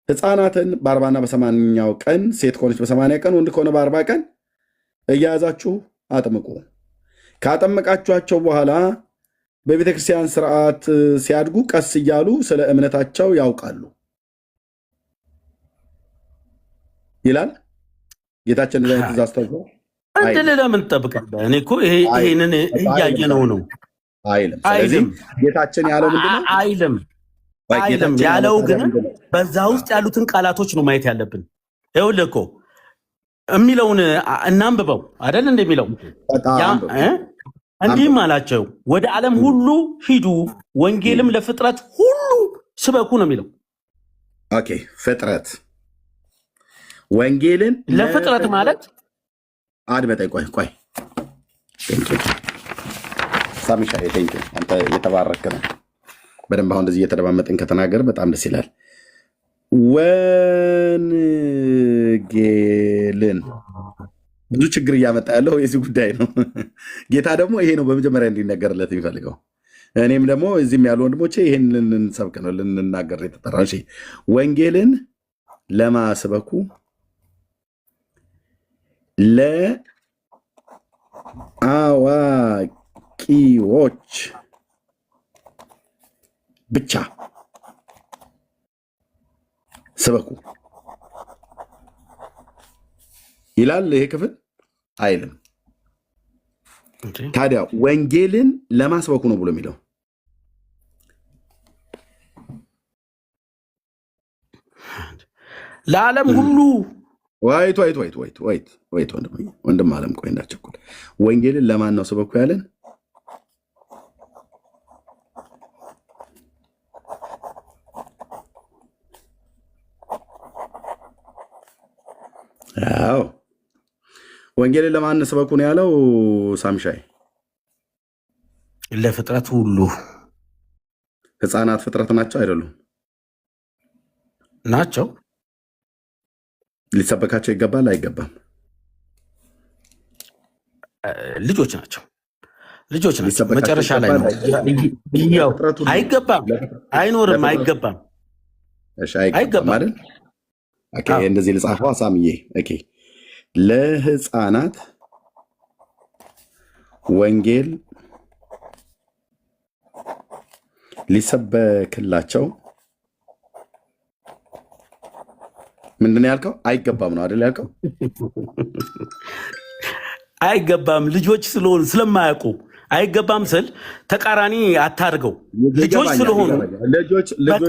Speaker 1: ሕፃናትን በ40ና በ80ኛው ቀን፣ ሴት ከሆነች በ80 ቀን፣ ወንድ ከሆነ በ40 ቀን እያያዛችሁ አጥምቁ። ካጠመቃችኋቸው በኋላ በቤተ ክርስቲያን ስርዓት ሲያድጉ ቀስ እያሉ ስለ እምነታቸው ያውቃሉ ይላል ጌታችን። ትእዛዝ ተብሎ
Speaker 2: እንድል ለምን ትጠብቃለህ? እኔ እኮ ይሄንን እያየነው ነው
Speaker 1: አይልም። ስለዚህ ጌታችን ያለው ምንድነው?
Speaker 2: አይልም ያለው ግን በዛ ውስጥ ያሉትን ቃላቶች ነው ማየት ያለብን። ይኸውልህ እኮ የሚለውን እናንብበው አይደል? እንደሚለው እንዲህም አላቸው ወደ ዓለም ሁሉ ሂዱ፣ ወንጌልም ለፍጥረት ሁሉ ስበኩ ነው የሚለው።
Speaker 1: ኦኬ፣ ፍጥረት ወንጌልን
Speaker 2: ለፍጥረት ማለት
Speaker 1: አድመጠኝ። ቆይ ሳሚሻ አንተ የተባረክ ነው። በደንብ አሁን እንደዚህ እየተደማመጥን ከተናገር በጣም ደስ ይላል። ወንጌልን ብዙ ችግር እያመጣ ያለው የዚህ ጉዳይ ነው። ጌታ ደግሞ ይሄ ነው በመጀመሪያ እንዲነገርለት የሚፈልገው። እኔም ደግሞ እዚህም ያሉ ወንድሞቼ ይህን ልንሰብክ ነው ልንናገር የተጠራ። ወንጌልን ለማስበኩ ለአዋቂዎች ብቻ ስበኩ ይላል ይሄ ክፍል አይልም። ታዲያ ወንጌልን ለማስበኩ ነው ብሎ የሚለው
Speaker 2: ለዓለም ሁሉ
Speaker 1: ወይት ወንድም ዓለም ቆይ እንዳትቸኩል። ወንጌልን ለማን ነው ስበኩ ያለን? አዎ ወንጌልን ለማን ስበኩ ነው ያለው? ሳምሻይ
Speaker 2: ለፍጥረት ሁሉ።
Speaker 1: ሕፃናት ፍጥረት ናቸው አይደሉም?
Speaker 2: ናቸው።
Speaker 1: ሊሰበካቸው ይገባል አይገባም?
Speaker 2: ልጆች ናቸው። መጨረሻ ላይ ነው። አይገባም፣ አይኖርም፣ አይገባም፣
Speaker 1: አይገባም አይደል? እንደዚህ ልጻፈው ሳምዬ። ለሕፃናት ወንጌል ሊሰበክላቸው ምንድን ነው ያልከው? አይገባም ነው አይደል ያልከው?
Speaker 2: አይገባም ልጆች ስለሆኑ ስለማያውቁ አይገባም ስል ተቃራኒ አታርገው። ልጆች ስለሆኑ በቃ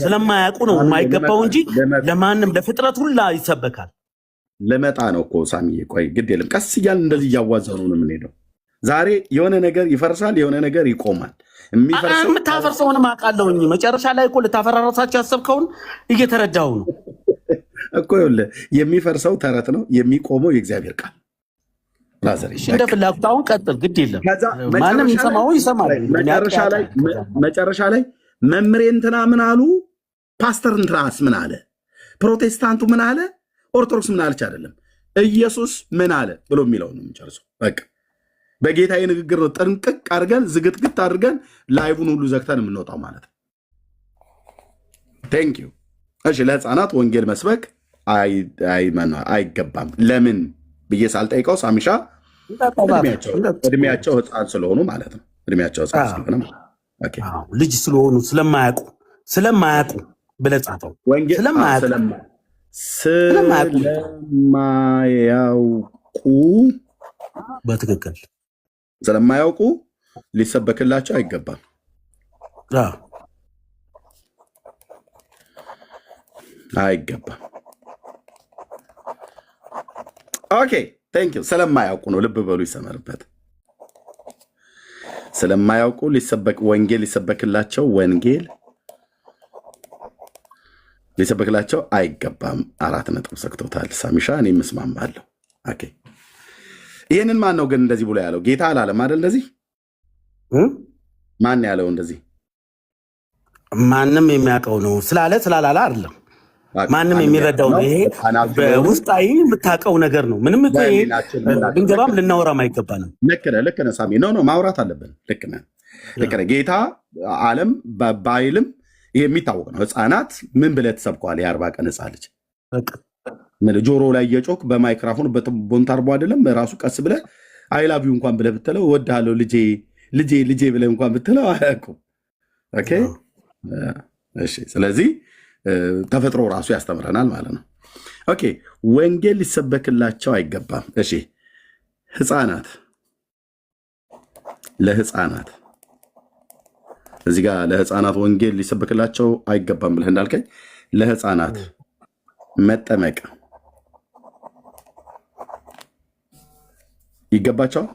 Speaker 2: ስለማያውቁ ነው የማይገባው እንጂ ለማንም ለፍጥረት ሁላ ይሰበካል።
Speaker 1: ለመጣ ነው እኮ ሳሚዬ። ቆይ ግድ የለም ቀስ እያልን እንደዚህ እያዋዘኑ ነው የምንሄደው። ዛሬ የሆነ ነገር ይፈርሳል፣ የሆነ ነገር ይቆማል።
Speaker 2: የምታፈርሰውንም አውቃለሁኝ። መጨረሻ ላይ እኮ ልታፈራረሳቸው ያሰብከውን እየተረዳሁ ነው
Speaker 1: እኮ። ይኸውልህ የሚፈርሰው ተረት ነው፣ የሚቆመው የእግዚአብሔር ቃል።
Speaker 2: እንደ ፍላጎት አሁን ቀጥል፣ ግድ የለም ማንም ይሰማው ይሰማል።
Speaker 1: መጨረሻ ላይ መምሬ እንትና ምን አሉ፣ ፓስተር እንትናስ ምን አለ፣ ፕሮቴስታንቱ ምን አለ፣ ኦርቶዶክስ ምን አለች አይደለም፣ ኢየሱስ ምን አለ ብሎ የሚለው ነው የሚጨርሰው። በቃ በጌታዬ ንግግር ነው ጥንቅቅ አድርገን ዝግትግት አድርገን ላይቡን ሁሉ ዘግተን የምንወጣው ማለት ነው። ቴንክ ዩ። እሺ ለህፃናት ወንጌል መስበክ አይገባም ለምን ብዬ ሳልጠይቀው ሳሚሻ እድሜያቸው ህፃን ስለሆኑ ማለት ነው። እድሜያቸው ህፃን ስለሆነ
Speaker 2: ልጅ ስለሆኑ ስለማያውቁ ብለህ ጻፈው።
Speaker 1: ስለማያውቁ
Speaker 2: በትክክል
Speaker 1: ስለማያውቁ ሊሰበክላቸው አይገባም። አይገባም። ኦኬ ቴንክ ዩ። ስለማያውቁ ነው፣ ልብ በሉ ይሰመርበት። ስለማያውቁ ወንጌል ሊሰበክላቸው አይገባም። 4 ነጥብ ሰክቶታል ሳሚሻ። እኔ ምስማማለሁ። ኦኬ ይህንን ማን ነው ግን እንደዚህ ብሎ ያለው? ጌታ አላለም አይደል? እንደዚህ ማን ያለው? እንደዚህ
Speaker 2: ማንም የሚያውቀው ነው ስላላላ አይደለም። ማንም የሚረዳው ነው። ይሄ በውስጣዊ የምታውቀው ነገር ነው። ምንም ብንገባም ልናወራም አይገባንም።
Speaker 1: ልክ ነህ ሳሚ። ማውራት አለብን። ልክ ነህ። ጌታ ዓለም ባይልም ይሄ የሚታወቅ ነው። ህፃናት ምን ብለህ ትሰብከዋል? የ40 ቀን ህፃን ልጅ ጆሮ ላይ እየጮክ በማይክራፎን ቦንታርቦ አይደለም ራሱ ቀስ ብለህ አይላቪዩ እንኳን ብለህ ብትለው እወድሃለሁ ልጄ ብለህ እንኳን ብትለው አያውቁም። ኦኬ እሺ። ስለዚህ ተፈጥሮ ራሱ ያስተምረናል ማለት ነው። ኦኬ ወንጌል ሊሰበክላቸው አይገባም። እሺ ለህፃናት እዚህ ጋር ለህፃናት ወንጌል ሊሰበክላቸው አይገባም ብለህ እንዳልከኝ ለህፃናት መጠመቅ ይገባቸዋል።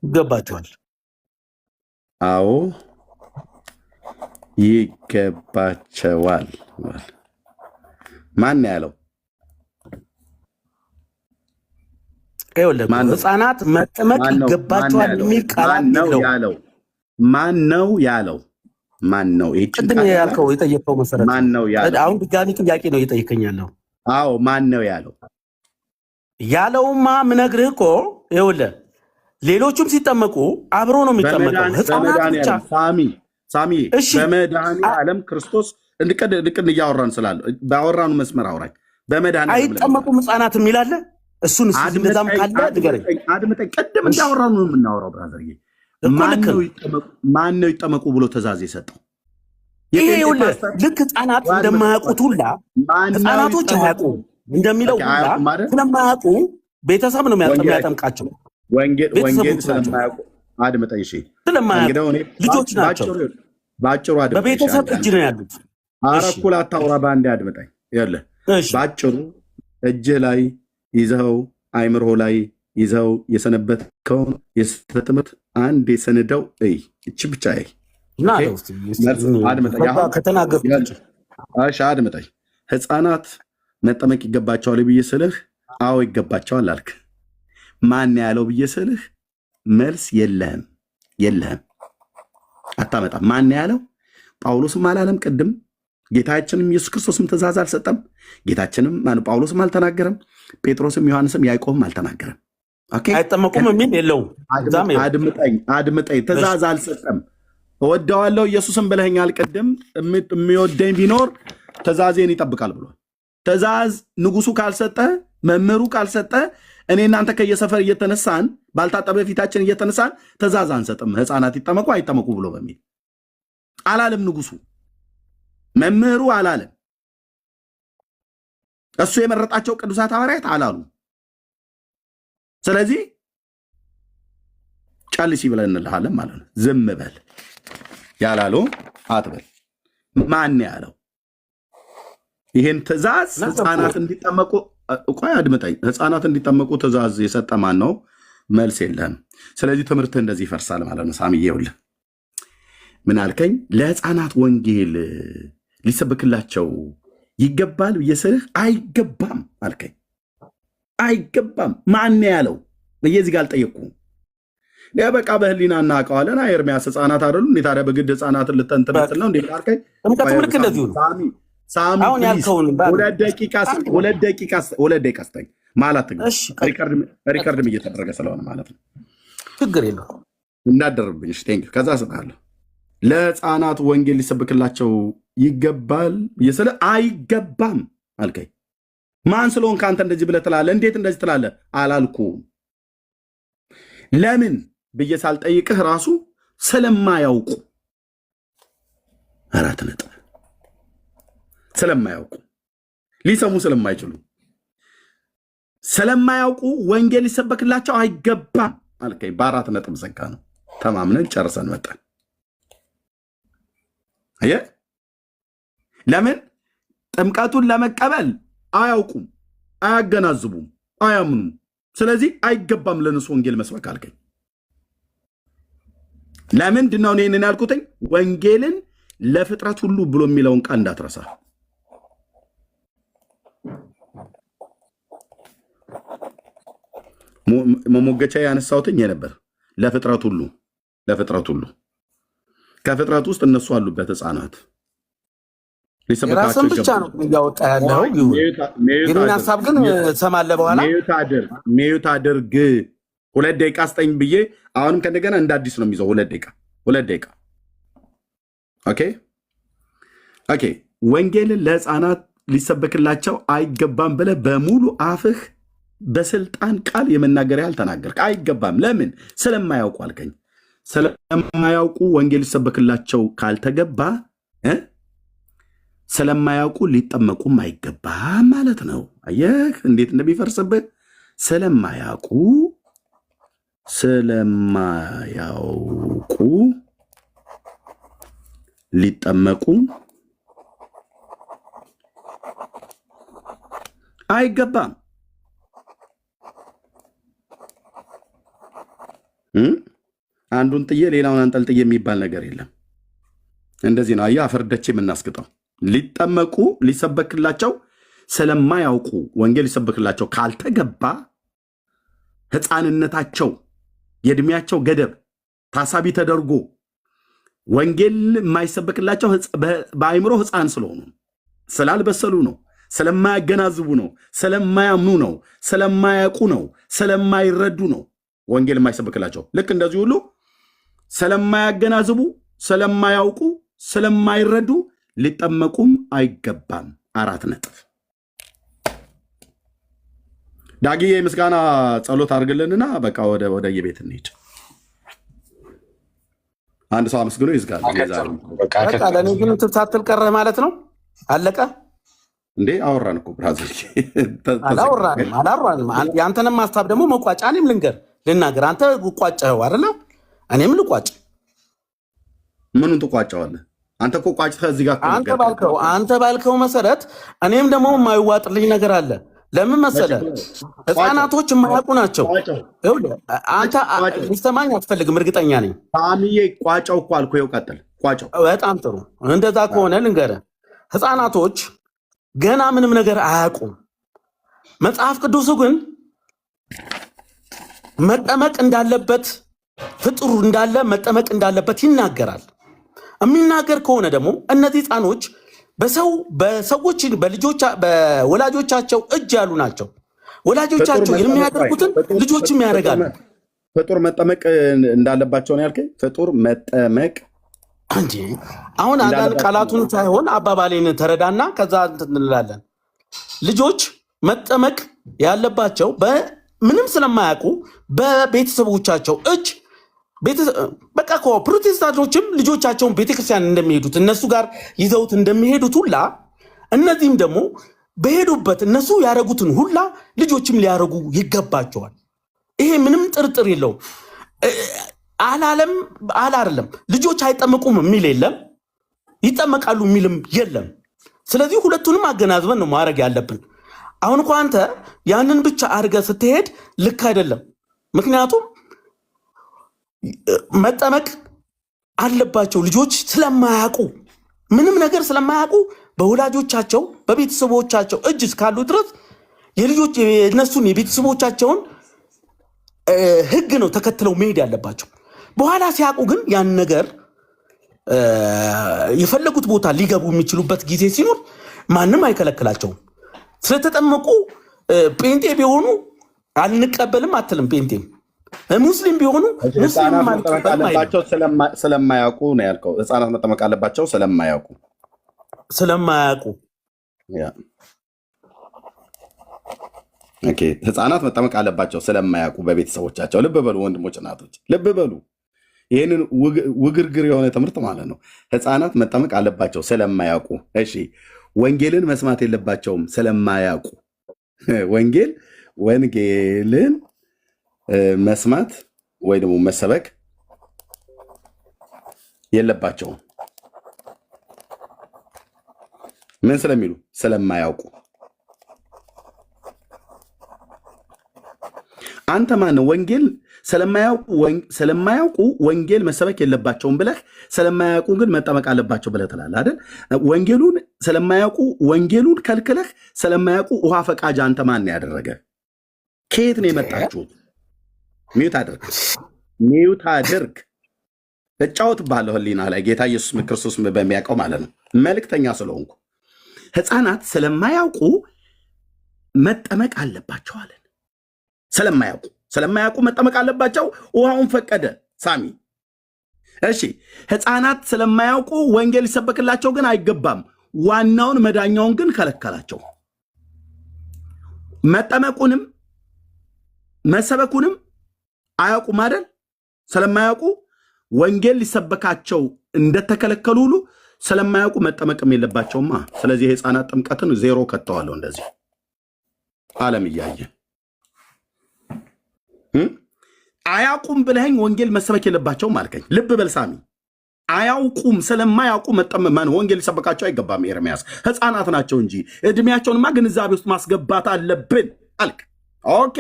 Speaker 2: ይገባቸዋል።
Speaker 1: አዎ ይገባቸዋል። ማን ያለው?
Speaker 2: ህፃናት መጠመቅ ይገባቸዋል የሚል ቃል
Speaker 1: ያለው ማን ነው ያለው? ማን ነው?
Speaker 2: ቅድም ያልከው የጠየቀው መሰረት
Speaker 1: ማን ነው ያለው?
Speaker 2: አሁን ድጋሚ ጥያቄ ነው እየጠየቀኝ ያለው።
Speaker 1: አዎ ማን ነው ያለው?
Speaker 2: ያለውማ ምነግርህ እኮ ይኸውልህ ሌሎቹም ሲጠመቁ አብሮ ነው የሚጠመቀው። ህፃናት ብቻ
Speaker 1: ሳሚ በመድኃኒዓለም ክርስቶስ እንድቅን እያወራን ስላለ ባወራኑ መስመር አውራኝ። በመድኃኒዓለም
Speaker 2: አይጠመቁም ህፃናት የሚላለ እሱን እንደዛም ካለ ንገረኝ።
Speaker 1: አድምጠኝ። ቅድም እንዳወራኑ ነው የምናወራው ብራዘርዬ። ማን ነው ይጠመቁ ብሎ ትእዛዝ የሰጠው?
Speaker 2: ይሄ ይኸውልህ ልክ ህፃናት እንደማያውቁት ሁላ ህፃናቶች አያውቁም እንደሚለው ሁላ ስለማያውቁ ቤተሰብ ነው የሚያጠምቃቸው።
Speaker 1: ወንጌል ስለማያውቁ አድምጠኝ። እሺ
Speaker 2: ስለማያውቁ ልጆች ናቸው።
Speaker 1: ባጭሩ አድምጠኝ።
Speaker 2: በቤተሰብ እጅ ነው ያሉት።
Speaker 1: እኩል አታውራ፣ በአንዴ አድምጠኝ። ይኸውልህ ባጭሩ እጅህ ላይ ይዘኸው አይምሮ ላይ ይዘው የሰነበትከውን የስህተት ትምህርት አንድ የሰንደው እች ብቻ አድምጠኝ። ህፃናት መጠመቅ ይገባቸዋል ብዬ ስልህ አዎ ይገባቸዋል አልክ። ማን ያለው ብዬ ስልህ መልስ የለህም፣ አታመጣም። ማን ያለው? ጳውሎስም አላለም። ቅድም ጌታችንም ኢየሱስ ክርስቶስም ትእዛዝ አልሰጠም። ጌታችንም ጳውሎስም አልተናገረም። ጴጥሮስም ዮሐንስም ያዕቆብም አልተናገረም።
Speaker 2: አይጠመቁም የሚል የለውም።
Speaker 1: አድምጠኝ። ትእዛዝ አልሰጠም። እወደዋለሁ ኢየሱስም ብለኸኛል ቅድም። የሚወደኝ ቢኖር ትእዛዜን ይጠብቃል ብሏል። ትእዛዝ ንጉሱ ካልሰጠ፣ መምህሩ ካልሰጠ እኔ እናንተ ከየሰፈር እየተነሳን ባልታጠበ ፊታችን እየተነሳን ትእዛዝ አንሰጥም። ህፃናት ይጠመቁ አይጠመቁ ብሎ በሚል አላለም ንጉሱ፣ መምህሩ አላለም። እሱ የመረጣቸው ቅዱሳት ሐዋርያት አላሉ። ስለዚህ ጨልሲ ብለን እንልሃለን ማለት ነው። ዝም በል ያላለው አትበል። ማን ያለው ይሄን ትእዛዝ? ህፃናት እንዲጠመቁ ቆይ አድምጠኝ። ህፃናት እንዲጠመቁ ትእዛዝ የሰጠ ማን ነው? መልስ የለህም። ስለዚህ ትምህርት እንደዚህ ይፈርሳል ማለት ነው። ሳምዬ ይኸውልህ ምን አልከኝ? ለህፃናት ወንጌል ሊሰብክላቸው ይገባል ብዬ ስልህ አይገባም አልከኝ። አይገባም ማን ያለው ብዬ እዚህ ጋር አልጠየቅኩም። በቃ በህሊና እናውቀዋለን። ኤርሚያስ ህፃናት አይደሉ እንዴ? ታዲያ በግድ ህፃናትን ልተንትመስል ነው እንዴ አልከኝ።
Speaker 2: ልክ እንደዚሁ ነው።
Speaker 1: ሳሚ
Speaker 2: አሁን ያልከውን
Speaker 1: ሁለት ደቂቃ ስጠኝ ማለት ሪከርድም እየተደረገ ስለሆነ ማለት ነው።
Speaker 2: ችግር የለውም
Speaker 1: እንዳደርብኝ። ቴንክ ከዛ ስጣለሁ። ለህፃናት ወንጌል ሊሰብክላቸው ይገባል እየስለ አይገባም አልከኝ። ማን ስለሆን ከአንተ እንደዚህ ብለህ ትላለህ? እንዴት እንደዚህ ትላለህ አላልኩም። ለምን ብዬ ሳልጠይቅህ ራሱ ስለማያውቁ 4 ነጥብ ስለማያውቁ ሊሰሙ ስለማይችሉ ስለማያውቁ ወንጌል ሊሰበክላቸው አይገባም አልከኝ። በ4 ነጥብ ዘጋ ነው። ተማምነን ጨርሰን መጣን። አየህ ለምን ጥምቀቱን ለመቀበል አያውቁም፣ አያገናዝቡም፣ አያምኑም። ስለዚህ አይገባም ለነሱ ወንጌል መስበክ አልከኝ። ለምንድን ነው እኔን ያልኩትኝ? ወንጌልን ለፍጥረት ሁሉ ብሎ የሚለውን ቃል እንዳትረሳ። መሞገቻ ያነሳሁትኝ የነበር ለፍጥረት ሁሉ ከፍጥረት ውስጥ እነሱ አሉበት ህፃናት
Speaker 2: ራስን ብቻ ነው እያወጣ ያለው። ይሁን ሀሳብ ግን ሰማለ በኋላ
Speaker 1: ሚዩት አድርግ። 2 ደቂቃ ስጠኝ ብዬ አሁንም ከእንደገና እንደ አዲስ ነው የሚይዘው። 2 ደቂቃ ኦኬ። ወንጌልን ለህፃናት ሊሰበክላቸው አይገባም ብለህ በሙሉ አፍህ በስልጣን ቃል የመናገር ያህል ተናገርክ። አይገባም ለምን? ስለማያውቁ አልከኝ። ስለማያውቁ ወንጌል ሊሰበክላቸው ካልተገባ ስለማያውቁ ሊጠመቁም አይገባም ማለት ነው። አየህ እንዴት እንደሚፈርስብህ። ስለማያውቁ ሊጠመቁ አይገባም። አንዱን ጥዬ ሌላውን አንጠልጥዬ የሚባል ነገር የለም። እንደዚህ ነው አየህ አፈርደቼ የምናስግጠው። ሊሰበክላቸው ስለማያውቁ ወንጌል ሊሰበክላቸው ካልተገባ ህፃንነታቸው የእድሜያቸው ገደብ ታሳቢ ተደርጎ ወንጌል የማይሰበክላቸው በአይምሮ ህፃን ስለሆኑ ስላልበሰሉ ነው፣ ስለማያገናዝቡ ነው፣ ስለማያምኑ ነው፣ ስለማያውቁ ነው፣ ስለማይረዱ ነው ወንጌል የማይሰበክላቸው። ልክ እንደዚህ ሁሉ ስለማያገናዝቡ፣ ስለማያውቁ፣ ስለማይረዱ ሊጠመቁም አይገባም። 4 ነጥብ። ዳግዬ ምስጋና ጸሎት አድርግልንና በቃ ወደ የቤት እንሂድ። አንድ ሰው አመስግኖ ይዝጋል።
Speaker 2: ለእኔ ግን ሳትል ቀረህ ማለት ነው። አለቀ
Speaker 1: እንዴ? አወራን እኮ ብራዘር።
Speaker 2: አላወራንም። የአንተንም ሀሳብ ደግሞ መቋጫ እኔም ልናገር። አንተ ቋጨኸው አይደለ? እኔም ልቋጭ።
Speaker 1: ምኑን ትቋጨዋለህ? አንተ እኮ ቋጭተህ እዚህ ጋር
Speaker 2: አንተ ባልከው መሰረት እኔም ደግሞ የማይዋጥልኝ ነገር አለ። ለምን መሰለህ? ህፃናቶች የማያውቁ ናቸው። አንተ ሊሰማኝ አትፈልግም፣ እርግጠኛ ነኝ።
Speaker 1: ሳሚዬ ቋጫው እኮ አልኩህ። ይኸው ቀጥል፣ ቋጫው።
Speaker 2: በጣም ጥሩ። እንደዛ ከሆነ ልንገርህ፣ ህፃናቶች ገና ምንም ነገር አያውቁም። መጽሐፍ ቅዱሱ ግን መጠመቅ እንዳለበት ፍጡር እንዳለ መጠመቅ እንዳለበት ይናገራል። የሚናገር ከሆነ ደግሞ እነዚህ ህፃኖች በሰዎች በወላጆቻቸው እጅ ያሉ ናቸው። ወላጆቻቸው የሚያደርጉትን ልጆችም ያደርጋሉ።
Speaker 1: ፍጡር መጠመቅ እንዳለባቸው ነው ያልከኝ? ፍጡር መጠመቅ
Speaker 2: እንጂ አሁን አንዳንድ ቃላቱን ሳይሆን አባባሌን ተረዳና ከዛ እንላለን። ልጆች መጠመቅ ያለባቸው ምንም ስለማያውቁ በቤተሰቦቻቸው እጅ በቃ እኮ ፕሮቴስታንቶችም ልጆቻቸውን ቤተክርስቲያን እንደሚሄዱት እነሱ ጋር ይዘውት እንደሚሄዱት ሁላ እነዚህም ደግሞ በሄዱበት እነሱ ያደረጉትን ሁላ ልጆችም ሊያደርጉ ይገባቸዋል። ይሄ ምንም ጥርጥር የለውም። አላለም ልጆች አይጠመቁም የሚል የለም፣ ይጠመቃሉ የሚልም የለም። ስለዚህ ሁለቱንም አገናዝበን ነው ማድረግ ያለብን። አሁን እኮ አንተ ያንን ብቻ አድርገህ ስትሄድ ልክ አይደለም። ምክንያቱም መጠመቅ አለባቸው ልጆች ስለማያውቁ ምንም ነገር ስለማያውቁ በወላጆቻቸው በቤተሰቦቻቸው እጅ እስካሉ ድረስ የልጆች የነሱን የቤተሰቦቻቸውን ሕግ ነው ተከትለው መሄድ ያለባቸው። በኋላ ሲያውቁ ግን ያን ነገር የፈለጉት ቦታ ሊገቡ የሚችሉበት ጊዜ ሲኖር ማንም አይከለክላቸውም። ስለተጠመቁ ጴንጤ ቢሆኑ አንቀበልም አትልም። ጴንጤም ሙስሊም ቢሆኑ ሙስሊም
Speaker 1: አለባቸው ስለማያውቁ ነው ያልከው። ህፃናት መጠመቅ አለባቸው ስለማያውቁ ኦኬ። ህፃናት መጠመቅ አለባቸው ስለማያውቁ በቤተሰቦቻቸው። ልብ በሉ ወንድሞች እናቶች፣ ልብ በሉ። ይህንን ውግርግር የሆነ ትምህርት ማለት ነው። ህፃናት መጠመቅ አለባቸው ስለማያውቁ። እሺ፣ ወንጌልን መስማት የለባቸውም ስለማያውቁ። ወንጌልን መስማት ወይ ደግሞ መሰበክ የለባቸውም። ምን ስለሚሉ? ስለማያውቁ። አንተ ማነው ወንጌል ስለማያውቁ ወንጌል መሰበክ የለባቸውም ብለህ ስለማያውቁ ግን መጠመቅ አለባቸው ብለህ ትላለህ አይደል? ወንጌሉን ስለማያውቁ ወንጌሉን ከልክለህ ስለማያውቁ ውሃ ፈቃጅ አንተ ማን ያደረገ? ከየት ነው የመጣችሁት? ሚዩት አድርግ። እጫወት ባለሁ ህሊና ላይ ጌታ ኢየሱስ ክርስቶስ በሚያውቀው ማለት ነው። መልእክተኛ ስለሆንኩ ህፃናት ስለማያውቁ መጠመቅ አለባቸው አለን። ስለማያውቁ መጠመቅ አለባቸው። ውሃውን ፈቀደ ሳሚ። እሺ፣ ህፃናት ስለማያውቁ ወንጌል ሊሰበክላቸው ግን አይገባም። ዋናውን መዳኛውን ግን ከለከላቸው። መጠመቁንም መሰበኩንም አያውቁም አይደል? ስለማያውቁ ወንጌል ሊሰበካቸው እንደተከለከሉ ሁሉ ስለማያውቁ መጠመቅም የለባቸውማ። ስለዚህ የህፃናት ጥምቀትን ዜሮ ከተዋለሁ። እንደዚህ ዓለም እያየ አያውቁም ብለኸኝ ወንጌል መሰበክ የለባቸውም አልከኝ። ልብ በል ሳሚ፣ አያውቁም ስለማያውቁ ወንጌል ሊሰበካቸው አይገባም። ኤርምያስ ህፃናት ናቸው እንጂ እድሜያቸውንማ ግንዛቤ ውስጥ ማስገባት አለብን አልክ። ኦኬ፣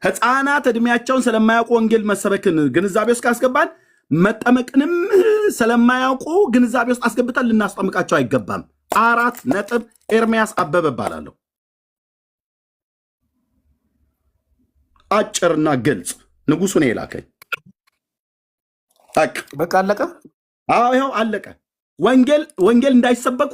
Speaker 1: ህፃናት እድሜያቸውን ስለማያውቁ ወንጌል መሰበክን ግንዛቤ ውስጥ ካስገባን መጠመቅንም ስለማያውቁ ግንዛቤ ውስጥ አስገብተን ልናስጠምቃቸው አይገባም። 4 ነጥብ። ኤርምያስ አበበ እባላለሁ። አጭርና ግልጽ። ንጉሱ ነው የላከኝ።
Speaker 2: በቃ አለቀ።
Speaker 1: አዎ ይኸው አለቀ። ወንጌል እንዳይሰበኩ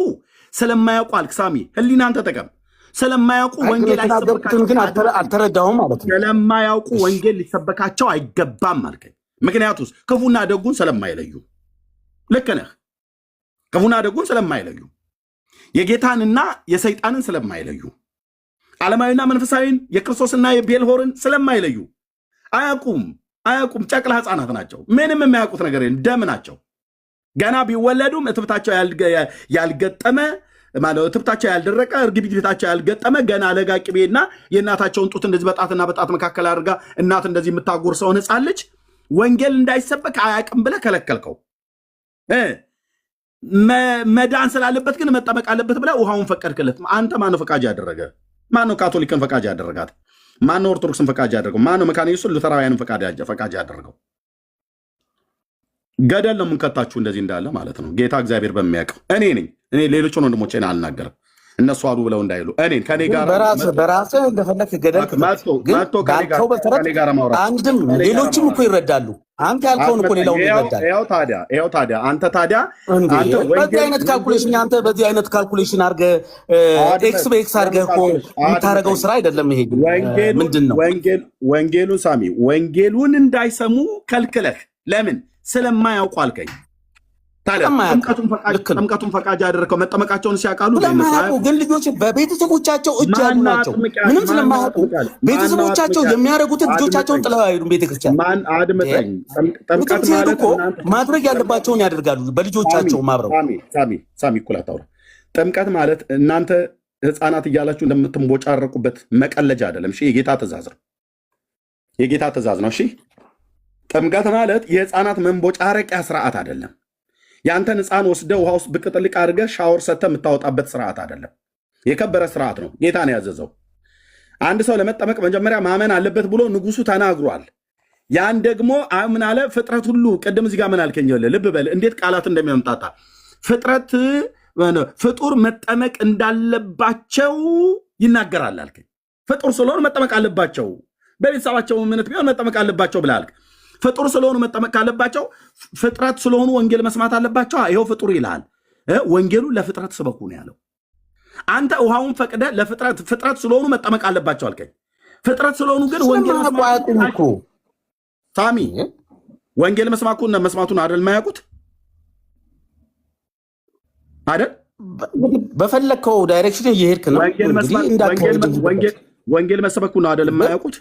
Speaker 1: ስለማያውቁ አልክ ሳሚ። ህሊናን ተጠቀም። ስለማያውቁ ወንጌል አይሰበካቸው
Speaker 2: ግን አልተረዳሁም ማለት ነው።
Speaker 1: ስለማያውቁ ወንጌል ሊሰበካቸው አይገባም አልከኝ። ምክንያቱስ ክፉና ደጉን ስለማይለዩ። ልክ ነህ። ክፉና ደጉን ስለማይለዩ፣ የጌታንና የሰይጣንን ስለማይለዩ፣ ዓለማዊና መንፈሳዊን የክርስቶስና የቤልሆርን ስለማይለዩ አያውቁም። ጨቅላ ህፃናት ናቸው። ምንም የማያውቁት ነገር ደም ናቸው። ገና ቢወለዱም እትብታቸው ያልገጠመ ማለት እትብታቸው ያልደረቀ እርግብግቢታቸው ያልገጠመ ገና ለጋ ቅቤና የእናታቸውን ጡት እንደዚህ በጣትና በጣት መካከል አድርጋ እናት እንደዚህ የምታጎርሰውን ህፃን ልጅ ወንጌል እንዳይሰበክ አያውቅም ብለህ ከለከልከው። መዳን ስላለበት ግን መጠመቅ አለበት ብለህ ውሃውን ፈቀድክለት። አንተ ማነው ፈቃጅ ያደረገ? ማነው ካቶሊክን ፈቃጅ ያደረጋት? ማነው ኦርቶዶክስን ፈቃጅ ያደረገው? ማነው መካነ ኢየሱስን ሉተራውያንን ፈቃጅ ያደረገው? ገደል ነው የምንከታችሁ እንደዚህ እንዳለ ማለት ነው። ጌታ እግዚአብሔር በሚያውቀው እኔ ነኝ። እኔ ሌሎችን ወንድሞቼን አልናገርም። እነሱ አሉ ብለው እንዳይሉ እኔን ከኔ ጋር
Speaker 2: በራስህ እንደፈለክ ገደል ባልከው በተረት አንድም ሌሎችም እኮ ይረዳሉ። አንተ ያልከውን እኮ ሌላው ይረዳል።
Speaker 1: ይኸው ታዲያ አንተ
Speaker 2: በዚህ አይነት ካልኩሌሽን አንተ በዚህ አይነት ካልኩሌሽን አድርገህ ኤክስ በኤክስ አድርገህ እኮ የምታደርገው ስራ አይደለም። ይሄ ምንድን ነው?
Speaker 1: ወንጌሉን ሳሚ፣ ወንጌሉን እንዳይሰሙ ከልክለህ ለምን? ስለማያውቁ አልከኝ። ታዲያ ጥምቀቱን ፈቃጅ ያደረከው መጠመቃቸውን ሲያውቃሉ
Speaker 2: ስለማያውቁ ግን ልጆች በቤተሰቦቻቸው እጅ ያሉ ናቸው። ምንም ስለማያውቁ ቤተሰቦቻቸው የሚያደርጉትን ልጆቻቸውን ጥለው አይሄዱም ቤተክርስቲያን።
Speaker 1: አድምጠኝ። ጥምቀት ማለት
Speaker 2: እኮ ማድረግ ያለባቸውን ያደርጋሉ በልጆቻቸው ማብረው።
Speaker 1: ሳሚ እኩል አታውራ። ጥምቀት ማለት እናንተ ህፃናት እያላችሁ እንደምትንቦጫረቁበት መቀለጃ አይደለም። እሺ የጌታ ትእዛዝ ነው። የጌታ ትእዛዝ ነው። እሺ ጥምቀት ማለት የህፃናት መንቦጫረቂያ ስርዓት አይደለም። የአንተን ህፃን ወስደ ውሃ ውስጥ ብቅ ጥልቅ አድርገህ ሻወር ሰተ የምታወጣበት ስርዓት አይደለም። የከበረ ስርዓት ነው። ጌታ ነው ያዘዘው። አንድ ሰው ለመጠመቅ መጀመሪያ ማመን አለበት ብሎ ንጉሱ ተናግሯል። ያን ደግሞ ምን አለ? ፍጥረት ሁሉ ቅድም እዚህ ጋር ምን አልከኝ? ልብ በል እንዴት ቃላት እንደሚያምጣታ ፍጡር መጠመቅ እንዳለባቸው ይናገራል አልከኝ። ፍጡር ስለሆኑ መጠመቅ አለባቸው፣ በቤተሰባቸው እምነት ቢሆን መጠመቅ አለባቸው ብለህ አልክ። ፍጡር ስለሆኑ መጠመቅ ካለባቸው ፍጥረት ስለሆኑ ወንጌል መስማት አለባቸው። ይኸው ፍጡር ይልሃል። ወንጌሉን ለፍጥረት ስበኩ ነው ያለው። አንተ ውሃውን ፈቅደ ፍጥረት ስለሆኑ መጠመቅ አለባቸው አልከኝ። ፍጥረት ስለሆኑ ግን ወንጌል ሳሚ ወንጌል መስማቱን አይደል የማያውቁት አይደል?
Speaker 2: በፈለግከው ዳይሬክሽን እየሄድክ ነው።
Speaker 1: ወንጌል መሰበኩን አይደል የማያውቁት?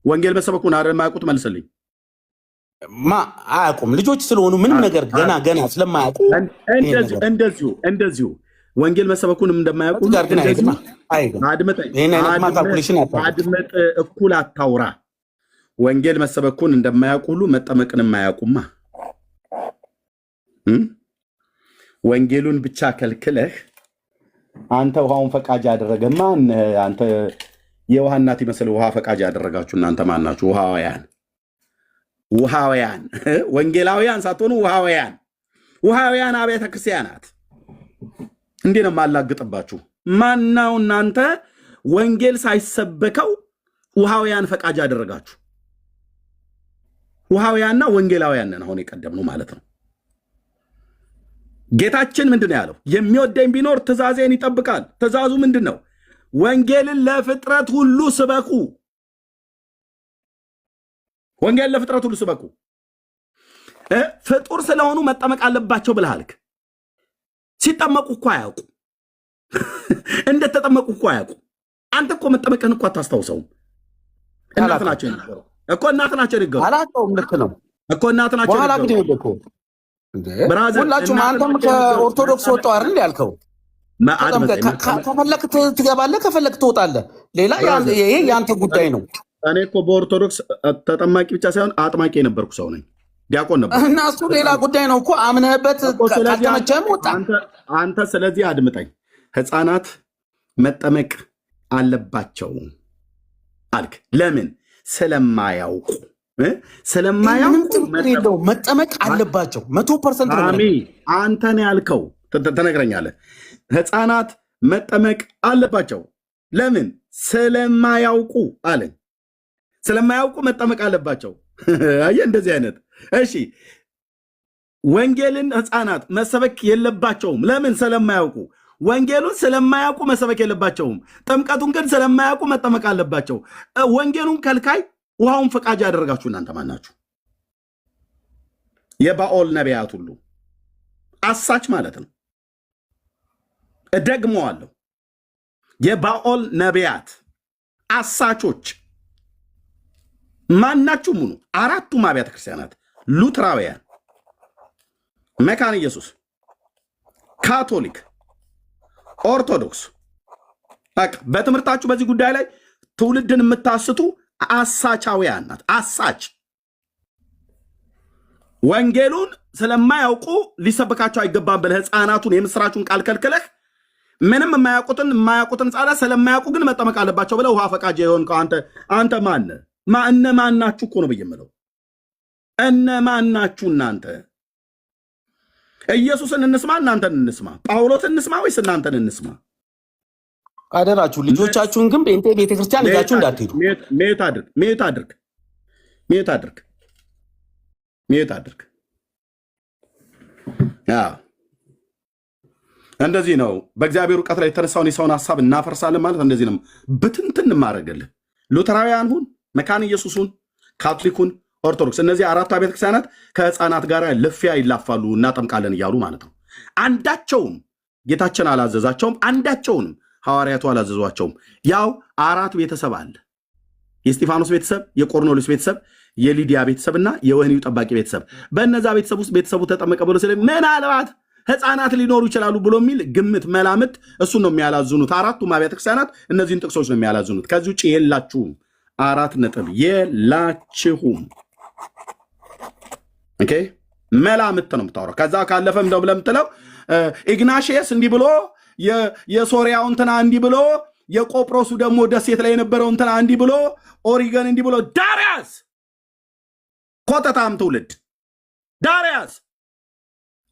Speaker 1: ወንጌል መሰበኩን አይደል የማያውቁት? መልስልኝ።
Speaker 2: አያውቁም ልጆች ስለሆኑ ምንም ነገር ገና ስለማያውቁ
Speaker 1: እንደዚሁ ወንጌል መሰበኩንም እንደማያውቁ አድመጥ፣ እኩል አታውራ። ወንጌል መሰበኩን እንደማያውቁ ሁሉ መጠመቅንም አያውቁማ። ወንጌሉን ብቻ ከልክለህ አንተ ውሃውን ፈቃጅ ያደረገማ አንተ የውሃ እናት ይመስል ውሃ ፈቃጅ ያደረጋችሁ እናንተ ማን ናችሁ? ውሃውያን ወንጌላውያን ሳትሆኑ ውሃውያን አብያተ ክርስቲያናት። እንዴ ነው የማላግጥባችሁ? ማናው እናንተ ወንጌል ሳይሰበከው ውሃውያን ፈቃጅ ያደረጋችሁ? ውሃውያንና ወንጌላውያን ነን አሁን የቀደምነው ማለት ነው። ጌታችን ምንድን ነው ያለው? የሚወደኝ ቢኖር ትእዛዜን ይጠብቃል። ትእዛዙ ምንድን ነው? ወንጌልን ለፍጥረት ሁሉ ስበኩ። ወንጌል ለፍጥረት ሁሉ ስበኩ። ፍጡር ስለሆኑ መጠመቅ አለባቸው ብለሃልክ። ሲጠመቁ እኮ አያውቁ፣ እንደተጠመቁ እኮ አያውቁ። አንተ እኮ መጠመቅህን እኮ አታስታውሰውም። እናት ናቸው የነገሩ እኮ እናት ናቸው የነገሩ።
Speaker 2: አላውቀውም። ልክ ነው
Speaker 1: እኮ እናት ናቸው የነገሩ።
Speaker 2: ሁላችሁም አንተም ከኦርቶዶክስ ወጣው አይደል ያልከው? ከፈለክ ትገባለህ፣ ከፈለክ ትወጣለህ። ሌላ ይሄ የአንተ ጉዳይ ነው።
Speaker 1: እኔ እኮ በኦርቶዶክስ ተጠማቂ ብቻ ሳይሆን አጥማቂ የነበርኩ ሰው ነኝ። ዲያቆን ነበር
Speaker 2: እና እሱ ሌላ ጉዳይ ነው እኮ አምነህበት ካልተመቸህም ወጣ
Speaker 1: አንተ። ስለዚህ አድምጠኝ። ህፃናት መጠመቅ አለባቸው አልክ። ለምን? ስለማያውቁ
Speaker 2: መጠመቅ አለባቸው። 100% ነው።
Speaker 1: አንተን ያልከው ተነግረኛለህ። ህፃናት መጠመቅ አለባቸው። ለምን? ስለማያውቁ አለኝ። ስለማያውቁ መጠመቅ አለባቸው። አየህ፣ እንደዚህ አይነት እሺ። ወንጌልን ህፃናት መሰበክ የለባቸውም። ለምን? ስለማያውቁ። ወንጌሉን ስለማያውቁ መሰበክ የለባቸውም። ጥምቀቱን ግን ስለማያውቁ መጠመቅ አለባቸው። ወንጌሉን ከልካይ ውሃውን ፈቃጅ ያደረጋችሁ እናንተ ማን ናችሁ? የባኦል ነቢያት ሁሉ አሳች ማለት ነው። እደግመዋለሁ። የባኦል ነቢያት አሳቾች ማናችሁም ሁኑ። አራቱም አብያተ ክርስቲያናት ሉትራውያን፣ መካነ ኢየሱስ፣ ካቶሊክ፣ ኦርቶዶክስ በትምህርታችሁ በዚህ ጉዳይ ላይ ትውልድን የምታስቱ አሳቻውያን ናት። አሳች ወንጌሉን ስለማያውቁ ሊሰበካቸው አይገባም ብለህ ህፃናቱን የምስራቹን ቃል ከልክለህ ምንም የማያውቁትን ህፃናት ስለማያውቁ ግን መጠመቅ አለባቸው ብለህ ውሃ ፈቃጅ የሆንከው አንተ ማነህ? እነማን ናችሁ እኮ ነው ብዬ የምለው። እነማን ናችሁ እናንተ? ኢየሱስን እንስማ እናንተን እንስማ? ጳውሎስን እንስማ ወይስ እናንተን እንስማ?
Speaker 2: አደራችሁ ልጆቻችሁን ግን ጴንጤ ቤተክርስቲያን ይዛችሁ እንዳትሄዱ።
Speaker 1: ሜት አድርግ። እንደዚህ ነው። በእግዚአብሔር እውቀት ላይ የተነሳውን የሰውን ሀሳብ እናፈርሳለን ማለት እንደዚህ ነው። ብትንትን ማድረግልህ ሉተራውያን ሁን፣ መካነ ኢየሱስ ሁን፣ ካቶሊኩን፣ ኦርቶዶክስ እነዚህ አራቱ ቤተ ክርስቲያናት ከህፃናት ጋር ልፊያ ይላፋሉ እናጠምቃለን እያሉ ማለት ነው። አንዳቸውም ጌታችን አላዘዛቸውም፣ አንዳቸውንም ሐዋርያቱ አላዘዟቸውም። ያው አራት ቤተሰብ አለ። የእስጢፋኖስ ቤተሰብ፣ የቆርኔሌዎስ ቤተሰብ፣ የሊዲያ ቤተሰብና የወህኒው ጠባቂ ቤተሰብ። በእነዛ ቤተሰብ ውስጥ ቤተሰቡ ተጠመቀ ብሎ ስለ ምናልባት ህፃናት ሊኖሩ ይችላሉ ብሎ የሚል ግምት መላምት እሱን ነው የሚያላዝኑት። አራቱም አብያተ ክርስቲያናት እነዚህን ጥቅሶች ነው የሚያላዝኑት። ከዚህ ውጭ የላችሁም። 4 ነጥብ የላችሁም። ኦኬ መላምት ነው የምታወራው። ከዛ ካለፈም ነው ለምትለው ኢግናሽየስ እንዲህ ብሎ የሶሪያው እንትና እንዲህ ብሎ የቆጵሮሱ ደግሞ ደሴት ላይ የነበረው እንትና እንዲህ ብሎ ኦሪገን እንዲህ ብሎ ዳርያስ ኮተታም ትውልድ ዳርያስ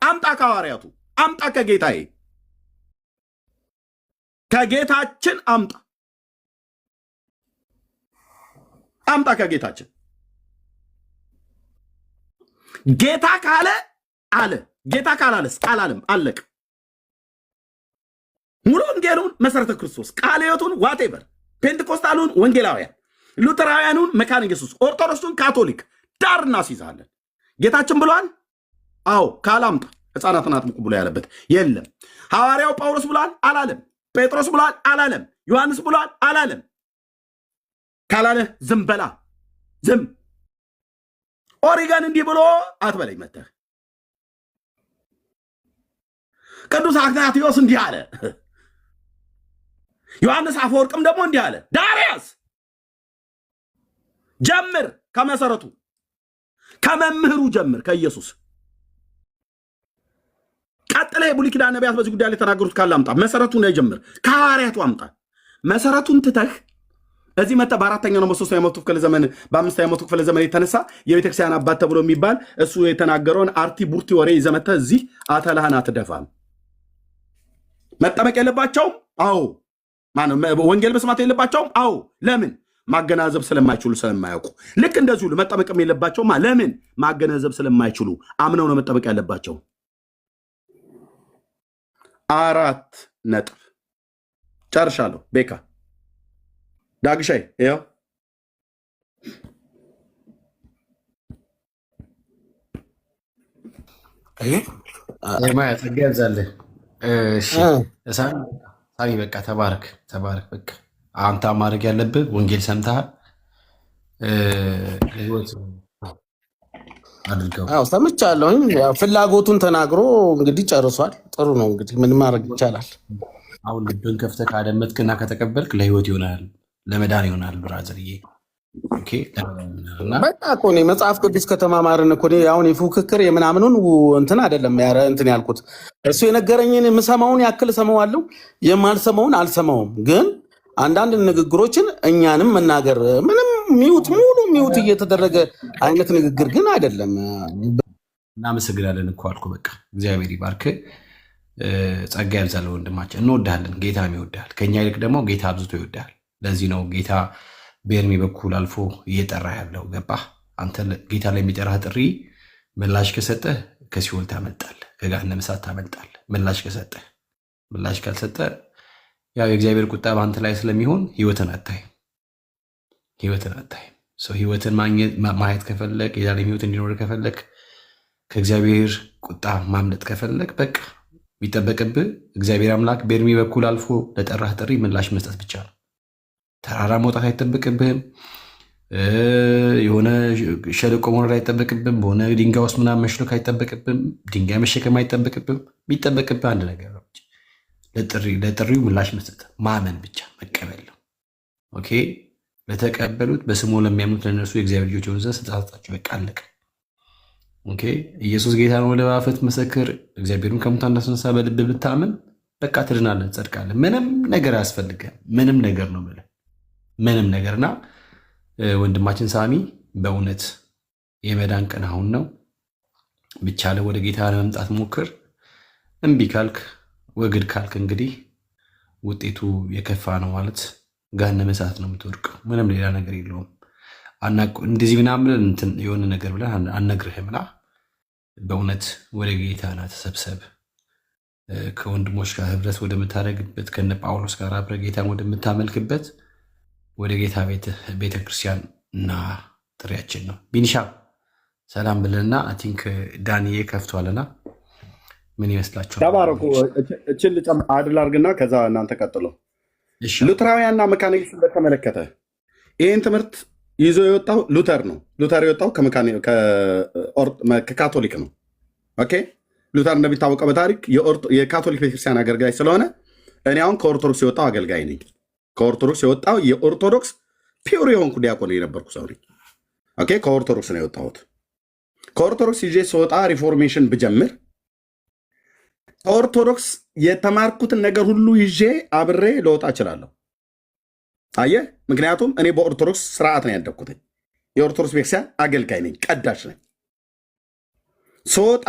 Speaker 1: አምጣ ከሐዋርያቱ አምጣ ከጌታዬ ከጌታችን አምጣ ከጌታችን ጌታ ካለ አለ ጌታ ካላለስ አላለም አለቅ ሙሉ ወንጌሉን መሰረተ ክርስቶስ ቃለ ሕይወቱን ዋቴቨር ፔንቴኮስታሉን ወንጌላውያን ሉተራውያኑን መካነ ኢየሱስ ኦርቶዶክሱን ካቶሊክ ዳር እናስይዛለን። ጌታችን ብሏል። አዎ ካላምጣ ህፃናትን አጥምቁ ብሎ ያለበት የለም። ሐዋርያው ጳውሎስ ብሏል አላለም። ጴጥሮስ ብሏል አላለም። ዮሐንስ ብሏል አላለም። ካላለ ዝም በላ ዝም። ኦሪገን እንዲህ ብሎ አትበለኝ መተህ ቅዱስ አግናጢዮስ እንዲህ አለ። ዮሐንስ አፈወርቅም ደግሞ እንዲህ አለ። ዳርያስ ጀምር፣ ከመሰረቱ ከመምህሩ ጀምር ከኢየሱስ ቀጥለ የብሉይ ኪዳን ነቢያት በዚህ ጉዳይ ላይ ተናገሩት ካለ አምጣ። መሰረቱን ነው ጀምር፣ ከሐዋርያቱ አምጣ። መሰረቱን ትተህ እዚህ መጣ። በአራተኛው ነው በ3ኛው መቶ ክፍለ ዘመን በ5ኛው መቶ ክፍለ ዘመን የተነሳ የቤተክርስቲያን አባት ተብሎ የሚባል እሱ የተናገረውን አርቲ ቡርቲ ወሬ ይዘመተ እዚህ አተላህና ትደፋል። መጠመቅ የለባቸውም። አዎ ማነው ወንጌል መስማት የለባቸውም። አዎ ለምን? ማገናዘብ ስለማይችሉ ስለማያውቁ። ልክ እንደዚሁ መጠመቅም የለባቸውም። ለምን? ማገናዘብ ስለማይችሉ አምነው ነው መጠመቅ ያለባቸው። 4 ነጥብ ጨርሻለሁ። ቤካ ዳግሻይ ይኸው
Speaker 4: ትገዛለህ። ሳሚ በቃ ተባረክ ተባረክ። በቃ አንተ ማድረግ ያለብህ ወንጌል ሰምተሃል፣ ህይወት አድርገው።
Speaker 2: ሰምቻለሁኝ። ፍላጎቱን ተናግሮ እንግዲህ ጨርሷል። ጥሩ ነው እንግዲህ ምን ማድረግ ይቻላል።
Speaker 4: አሁን ልብን ከፍተህ ካደመጥክና ከተቀበልክ ለህይወት ይሆናል፣ ለመዳን ይሆናል። ብራዘርዬ
Speaker 2: በቃ እኮ እኔ መጽሐፍ ቅዱስ ከተማማርን እኮ አሁን የፉክክር የምናምኑን እንትን አይደለም እንትን ያልኩት። እሱ የነገረኝን የምሰማውን ያክል እሰማዋለሁ፣ የማልሰማውን አልሰማውም። ግን አንዳንድ ንግግሮችን እኛንም መናገር ምንም ሚውት ሙሉ ሚውት እየተደረገ አይነት ንግግር ግን አይደለም።
Speaker 4: እናመሰግናለን እኮ አልኩ። በቃ እግዚአብሔር ይባርክ፣ ጸጋ ያብዛል። ወንድማችን እንወዳለን፣ ጌታም ይወዳል። ከኛ ይልቅ ደግሞ ጌታ አብዝቶ ይወዳል። ለዚህ ነው ጌታ በኤርሚ በኩል አልፎ እየጠራ ያለው። ገባህ? አንተ ጌታ ላይ የሚጠራህ ጥሪ ምላሽ ከሰጠህ ከሲኦል ታመልጣለህ፣ ከገሃነመ እሳት ታመልጣለህ። ምላሽ ከሰጠህ። ምላሽ ካልሰጠህ ያው የእግዚአብሔር ቁጣ በአንተ ላይ ስለሚሆን ህይወትን አታይም። ህይወትን ማየት ከፈለግ፣ የዛሬም ህይወት እንዲኖር ከፈለግ፣ ከእግዚአብሔር ቁጣ ማምለጥ ከፈለግ በቃ የሚጠበቅብህ እግዚአብሔር አምላክ በኤርሚ በኩል አልፎ ለጠራህ ጥሪ ምላሽ መስጠት ብቻ ነው። ተራራ መውጣት አይጠበቅብህም። የሆነ ሸለቆ መውረድ አይጠበቅብህም። በሆነ ድንጋይ ውስጥ ምናምን መሽለክ አይጠበቅብህም። ድንጋይ መሸከም አይጠበቅብህም። የሚጠበቅብህ አንድ ነገር ነው፣ ለጥሪው ምላሽ መስጠት፣ ማመን ብቻ መቀበል ነው። ኦኬ። ለተቀበሉት በስሙ ለሚያምኑት ለእነርሱ የእግዚአብሔር ልጆች የሆኑ ዘንድ ስልጣን ሰጣቸው። በቃ አለቀ። ኦኬ። ኢየሱስ ጌታ ነው ብለህ በአፍህ መሰክር፣ እግዚአብሔርን ከሙታን እንዳስነሳ በልብህ ብታምን በቃ ትድናለህ፣ ትጸድቃለህ። ምንም ነገር አያስፈልግህም። ምንም ነገር ነው ብለህ ምንም ነገርና ወንድማችን ሳሚ በእውነት የመዳን ቀን አሁን ነው። ብቻ ወደ ጌታ ለመምጣት ሞክር። እምቢ ካልክ ወግድ ካልክ እንግዲህ ውጤቱ የከፋ ነው ማለት ገሃነመ እሳት ነው የምትወድቀው። ምንም ሌላ ነገር የለውም። እንደዚህ ምናምን እንትን የሆነ ነገር ብለን አነግርህምና በእውነት ወደ ጌታ ና ተሰብሰብ። ከወንድሞች ጋር ህብረት ወደምታደርግበት ከነ ጳውሎስ ጋር አብረህ ጌታን ወደምታመልክበት ወደ ጌታ ቤተ ክርስቲያን እና ጥሪያችን ነው። ቢንሻ ሰላም ብለና አይ ቲንክ ዳንኤ ከፍቷልና ምን ይመስላችኋል?
Speaker 1: ተባረኩ። እችን ልጨምር አድል አድርግና ከዛ እናንተ ቀጥሎ። ሉተራውያንና መካነ ኢየሱስን በተመለከተ ይህን ትምህርት ይዞ የወጣው ሉተር ነው። ሉተር የወጣው ከካቶሊክ ነው። ኦኬ ሉተር እንደሚታወቀው በታሪክ የካቶሊክ ቤተክርስቲያን አገልጋይ ስለሆነ እኔ አሁን ከኦርቶዶክስ የወጣው አገልጋይ ነኝ። ከኦርቶዶክስ የወጣው የኦርቶዶክስ ፒውር የሆንኩ ዲያቆን የነበርኩ ሰው ነኝ። ኦኬ ከኦርቶዶክስ ነው የወጣሁት። ከኦርቶዶክስ ይዤ ስወጣ ሪፎርሜሽን ብጀምር ከኦርቶዶክስ የተማርኩትን ነገር ሁሉ ይዤ አብሬ ልወጣ እችላለሁ። አየህ፣ ምክንያቱም እኔ በኦርቶዶክስ ስርዓት ነው ያደግኩት። የኦርቶዶክስ ቤተክርስቲያን አገልጋይ ነኝ፣ ቀዳሽ ነኝ። ስወጣ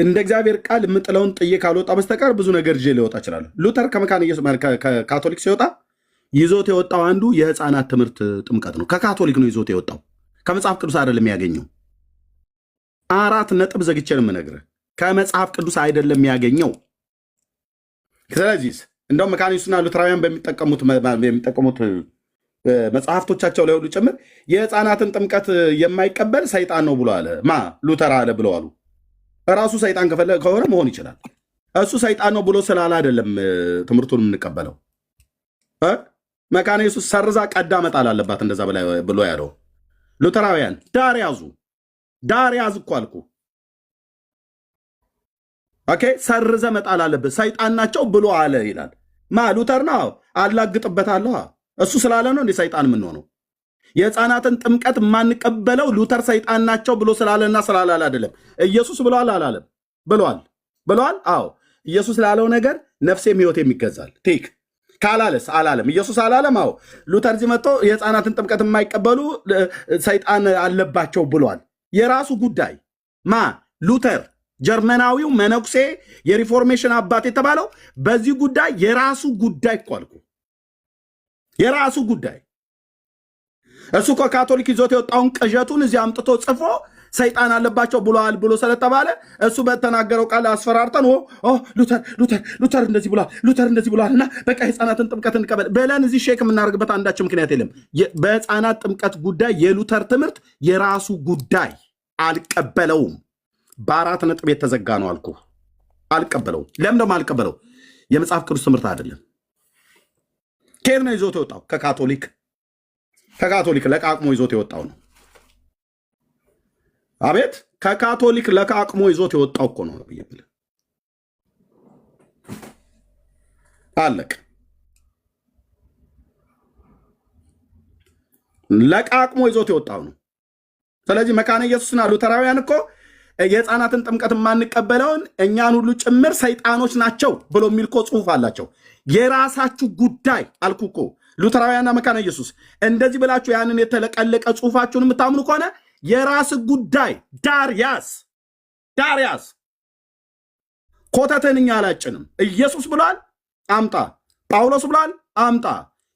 Speaker 1: እንደ እግዚአብሔር ቃል የምጥለውን ጥዬ ካልወጣ በስተቀር ብዙ ነገር ይዤ ሊወጣ እችላለሁ። ሉተር ከካቶሊክ ሲወጣ ይዞት የወጣው አንዱ የህፃናት ትምህርት ጥምቀት ነው። ከካቶሊክ ነው ይዞት የወጣው፣ ከመጽሐፍ ቅዱስ አይደለም ያገኘው። 4 ነጥብ ዘግቼ ነው የምነግርህ፣ ከመጽሐፍ ቅዱስ አይደለም ያገኘው። ስለዚህ እንደውም መካነ ኢየሱስና ሉተራውያን በሚጠቀሙት መጽሐፍቶቻቸው ላይ ሁሉ ጭምር የህፃናትን ጥምቀት የማይቀበል ሰይጣን ነው ብሎ አለ። ሉተር አለ ብለው አሉ። እራሱ ሰይጣን ከሆነ መሆን ይችላል። እሱ ሰይጣን ነው ብሎ ስላለ አይደለም ትምህርቱን የምንቀበለው። መካነ ኢየሱስ ሰርዛ ቀዳ መጣል አለባት እንደዛ ብሎ ያለው። ሉተራውያን ዳር ያዝ እኮ አልኩ። ኦኬ ሰርዘ መጣል አለበት፣ ሰይጣን ናቸው ብሎ አለ ይላል። ሉተር ነው አላግጥበታለሁ። እሱ ስላለ ነው እንደ ሰይጣን የምንሆነው። የህፃናትን ጥምቀት የማንቀበለው ሉተር ሰይጣን ናቸው ብሎ ስላለና ስላላለ አይደለም። ኢየሱስ ብሏል አላለም? ብሏል። አዎ ኢየሱስ ላለው ነገር ነፍሴም ህይወቴም ይገዛል። ቴክ ካላለስ አላለም። ኢየሱስ አላለም? አዎ ሉተር እዚህ መጥቶ የህፃናትን ጥምቀት የማይቀበሉ ሰይጣን አለባቸው ብሏል። የራሱ ጉዳይ ሉተር ጀርመናዊው መነኩሴ የሪፎርሜሽን አባት የተባለው በዚህ ጉዳይ የራሱ ጉዳይ እኮ አልኩ። የራሱ ጉዳይ እሱ ከካቶሊክ ይዞት የወጣውን ቅዠቱን እዚህ አምጥቶ ጽፎ ሰይጣን አለባቸው ብሏል ብሎ ስለተባለ እሱ በተናገረው ቃል አስፈራርተን ሉተር እንደዚህ ብሏል፣ ሉተር እንደዚህ ብሏል እና በቃ የህፃናትን ጥምቀት እንቀበል ብለን እዚህ ሼክ የምናደርግበት አንዳች ምክንያት የለም። በህፃናት ጥምቀት ጉዳይ የሉተር ትምህርት የራሱ ጉዳይ፣ አልቀበለውም። በ4 ነጥብ የተዘጋ ነው አልኩ። አልቀበለውም። ለምን ደግሞ አልቀበለው? የመጽሐፍ ቅዱስ ትምህርት አይደለም። ከየት ነው ይዞት የወጣው? ከካቶሊክ ለቃቅሞ ይዞት የወጣው ነው። አቤት ከካቶሊክ ለቃቅሞ ይዞት የወጣው እኮ ነው ብዬ አለቅ። ለቃቅሞ ይዞት የወጣው ነው። ስለዚህ መካነ ኢየሱስና ሉተራውያን እኮ የህፃናትን ጥምቀት የማንቀበለውን እኛን ሁሉ ጭምር ሰይጣኖች ናቸው ብሎ የሚል እኮ ጽሁፍ አላቸው። የራሳችሁ ጉዳይ አልኩ እኮ። ሉተራውያንና መካነ ኢየሱስ እንደዚህ ብላችሁ ያንን የተለቀለቀ ጽሁፋችሁን የምታምኑ ከሆነ የራስ ጉዳይ። ዳር ያዝ። ኮተትን እኛ አላጭንም። ኢየሱስ ብሏል አምጣ፣ ጳውሎስ ብሏል አምጣ፣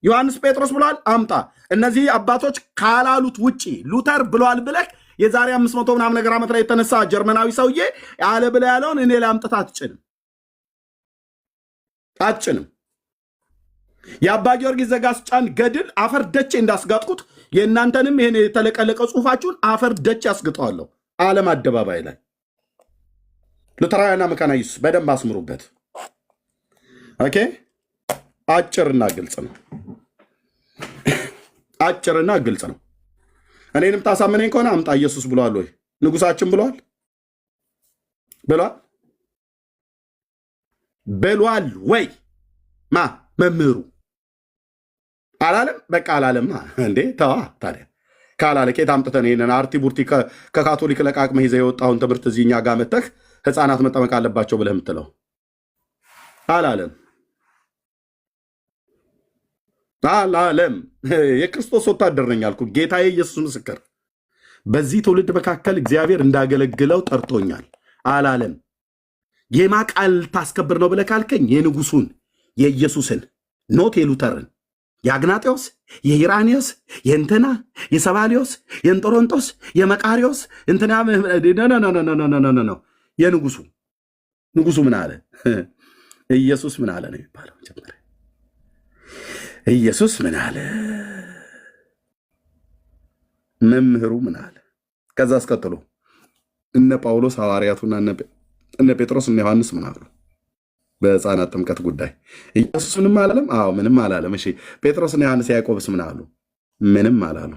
Speaker 1: ዮሐንስ ጴጥሮስ ብሏል አምጣ። እነዚህ አባቶች ካላሉት ውጪ ሉተር ብሏል ብለህ የዛሬ 500 ምናምን ነገር ዓመት ላይ የተነሳ ጀርመናዊ ሰውዬ አለ ብለህ ያለውን እኔ ላይ አምጥተህ አትጭንም። የአባ ጊዮርጊስ ዘጋስጫን ገድል አፈር ደቼ እንዳስጋጥኩት የእናንተንም ይሄን የተለቀለቀ ጽሁፋችሁን አፈር ደቼ ያስግጠዋለሁ ዓለም አደባባይ ላይ። ሉተራውያንና መካነ ኢየሱስ በደንብ አስምሩበት። ኦኬ አጭርና ግልጽ ነው። አጭርና ግልጽ ነው። እኔንም ታሳመነኝ ከሆነ አምጣ። ኢየሱስ ብሏል ወይ? ንጉሳችን ብሏል ወይ? መምህሩ አላለም? በቃ አላለም እንዴ? ተዋ ታዲያ። ካላለ ኬት አምጥተን ይሄንን አርቲ ቡርቲ ከካቶሊክ ለቃቅመህ ይዘህ የወጣውን ትምህርት እዚህ እኛ ጋር መተህ ህፃናት መጠመቅ አለባቸው ብለህ የምትለው አላለም? የክርስቶስ ወታደር ነኝ አልኩ። ጌታዬ ኢየሱስ ምስክር፣ በዚህ ትውልድ መካከል እግዚአብሔር እንዳገለግለው ጠርቶኛል አላለም? የማ ቃል ታስከብር ነው ብለህ ካልከኝ የንጉሱን የኢየሱስን ኖት የሉተርን፣ የአግናጤዎስ፣ የኢራኒዮስ፣ የእንትና፣ የሰባሊዮስ፣ የእንጦሮንጦስ፣ የመቃሪዎስ እንትና ነው የንጉሱ። ንጉሱ ምን አለ? ኢየሱስ ምን አለ ነው የሚባለው። መጀመሪያ ኢየሱስ ምን አለ? መምህሩ ምን አለ? ከዛ አስቀጥሎ እነ ጳውሎስ ሐዋርያቱና እነ ጴጥሮስ እነ ዮሐንስ ምን አሉ? በሕፃናት ጥምቀት ጉዳይ ኢየሱስ ምንም አላለም? አዎ ምንም አላለም። እሺ ጴጥሮስና ዮሐንስ ያዕቆብስ ምን አሉ? ምንም አላሉ።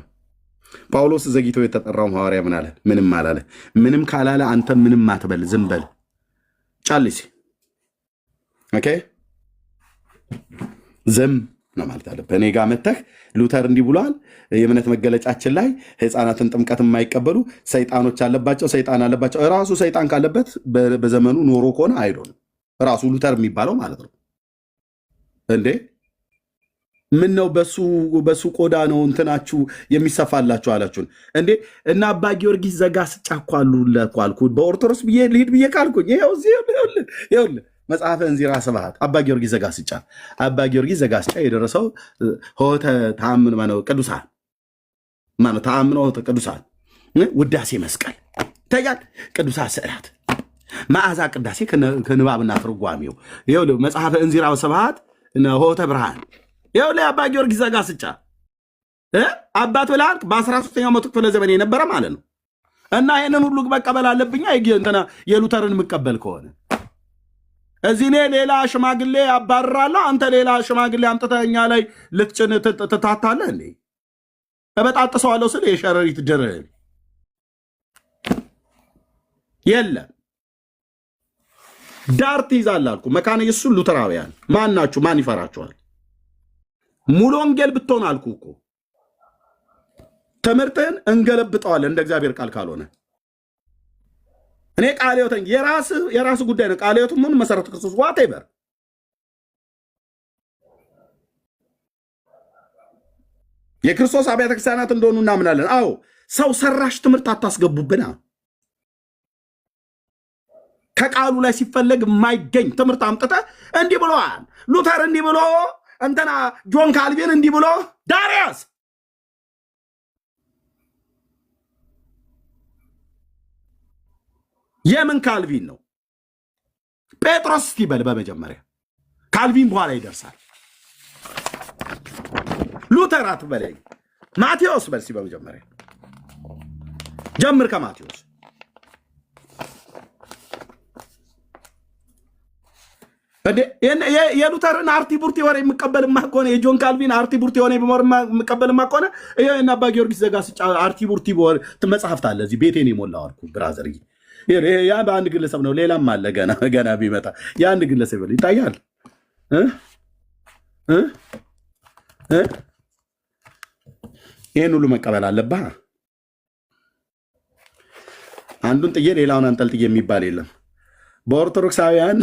Speaker 1: ጳውሎስ ዘግይቶ የተጠራው ሐዋርያ ምን አለ? ምንም አላለ። ምንም ካላለ አንተ ምንም አትበል፣ ዝም በል ጫልሲ። ኦኬ ዝም ነው ማለት አለ። በእኔ ጋር መተህ ሉተር እንዲህ ብሏል፣ የእምነት መገለጫችን ላይ ሕፃናትን ጥምቀት የማይቀበሉ ሰይጣኖች አለባቸው፣ ሰይጣን አለባቸው። ራሱ ሰይጣን ካለበት በዘመኑ ኖሮ ከሆነ አይዶ ነው ራሱ ሉተር የሚባለው ማለት ነው እንዴ። ምን ነው በሱ ቆዳ ነው እንትናችሁ የሚሰፋላችሁ አላችሁን እንዴ? እና አባ ጊዮርጊስ ዘጋስጫ እኮ አልኩ በኦርቶዶክስ ብዬ ልሂድ ብዬ ካልኩኝ ይኸውልህ መጽሐፈ እንዚራ ስብሐት አባ ጊዮርጊስ ዘጋስጫ። አባ ጊዮርጊስ ዘጋስጫ የደረሰው ሆተ ተአምኖ ማነው ቅዱሳን ማነው ተአምኖ ቅዱሳን ውዳሴ መስቀል ታያል፣ ቅዱሳት ስዕላት፣ መዓዛ ቅዳሴ ከንባብና ትርጓሜው ይኸውልህ መጽሐፈ እንዚራ ስብሐት ሆተ ብርሃን ይኸውልህ አባ ጊዮርጊስ ዘጋስጫ አባት ብለሃል። በ13ኛው መቶ ክፍለ ዘመን የነበረ ማለት ነው። እና ይህንን ሁሉ መቀበል አለብኛ የሉተርን የምቀበል ከሆነ እዚህ እኔ ሌላ ሽማግሌ አባርራለሁ፣ አንተ ሌላ ሽማግሌ አምጥተህ እኛ ላይ ልትጭን ትታታለህ እንዴ? እበጣጥሰዋለሁ ስል የሸረሪት ድርህን የለም ዳር ትይዛለህ አልኩ። መካነ ኢየሱስ ሉተራውያን ማን ናችሁ? ማን ይፈራችኋል? ሙሉ ወንጌል ብትሆን አልኩ እኮ ትምህርትህን እንገለብጠዋለን እንደ እግዚአብሔር ቃል ካልሆነ እኔ ቃለ ሕይወትን የራስ ጉዳይ ነው። ቃለ ሕይወቱን ምን መሰረቱ ክርስቶስ ዋቴቨር የክርስቶስ አብያተ ክርስቲያናት እንደሆኑ እናምናለን። አዎ ሰው ሰራሽ ትምህርት አታስገቡብና ከቃሉ ላይ ሲፈለግ የማይገኝ ትምህርት አምጥተህ እንዲህ ብለዋል ሉተር እንዲህ ብሎ እንትና ጆን ካልቪን እንዲህ ብሎ ዳሪያስ የምን ካልቪን ነው? ጴጥሮስ እስቲ በል በመጀመሪያ ካልቪን በኋላ ይደርሳል። ሉተር አትበለኝ፣ ማቴዎስ በል እስቲ በመጀመሪያ ጀምር ከማቴዎስ። የሉተርን አርቲ ቡርቲ ወሬ የምቀበልማ ከሆነ የጆን ካልቪን አርቲ ቡርቲ ሆነ የምቀበልማ ከሆነ እና አባ ጊዮርጊስ ዘጋስጫ አርቲ ቡርቲ መጽሐፍት አለ እዚህ ቤቴን የሞላው አልኩ ብራዘር። ያ በአንድ ግለሰብ ነው፣ ሌላም አለ ገና ቢመጣ የአንድ ግለሰብ ይታያል። ይህን ሁሉ መቀበል አለብህ። አንዱን ጥዬ ሌላውን አንጠልጥዬ የሚባል የለም። በኦርቶዶክሳውያን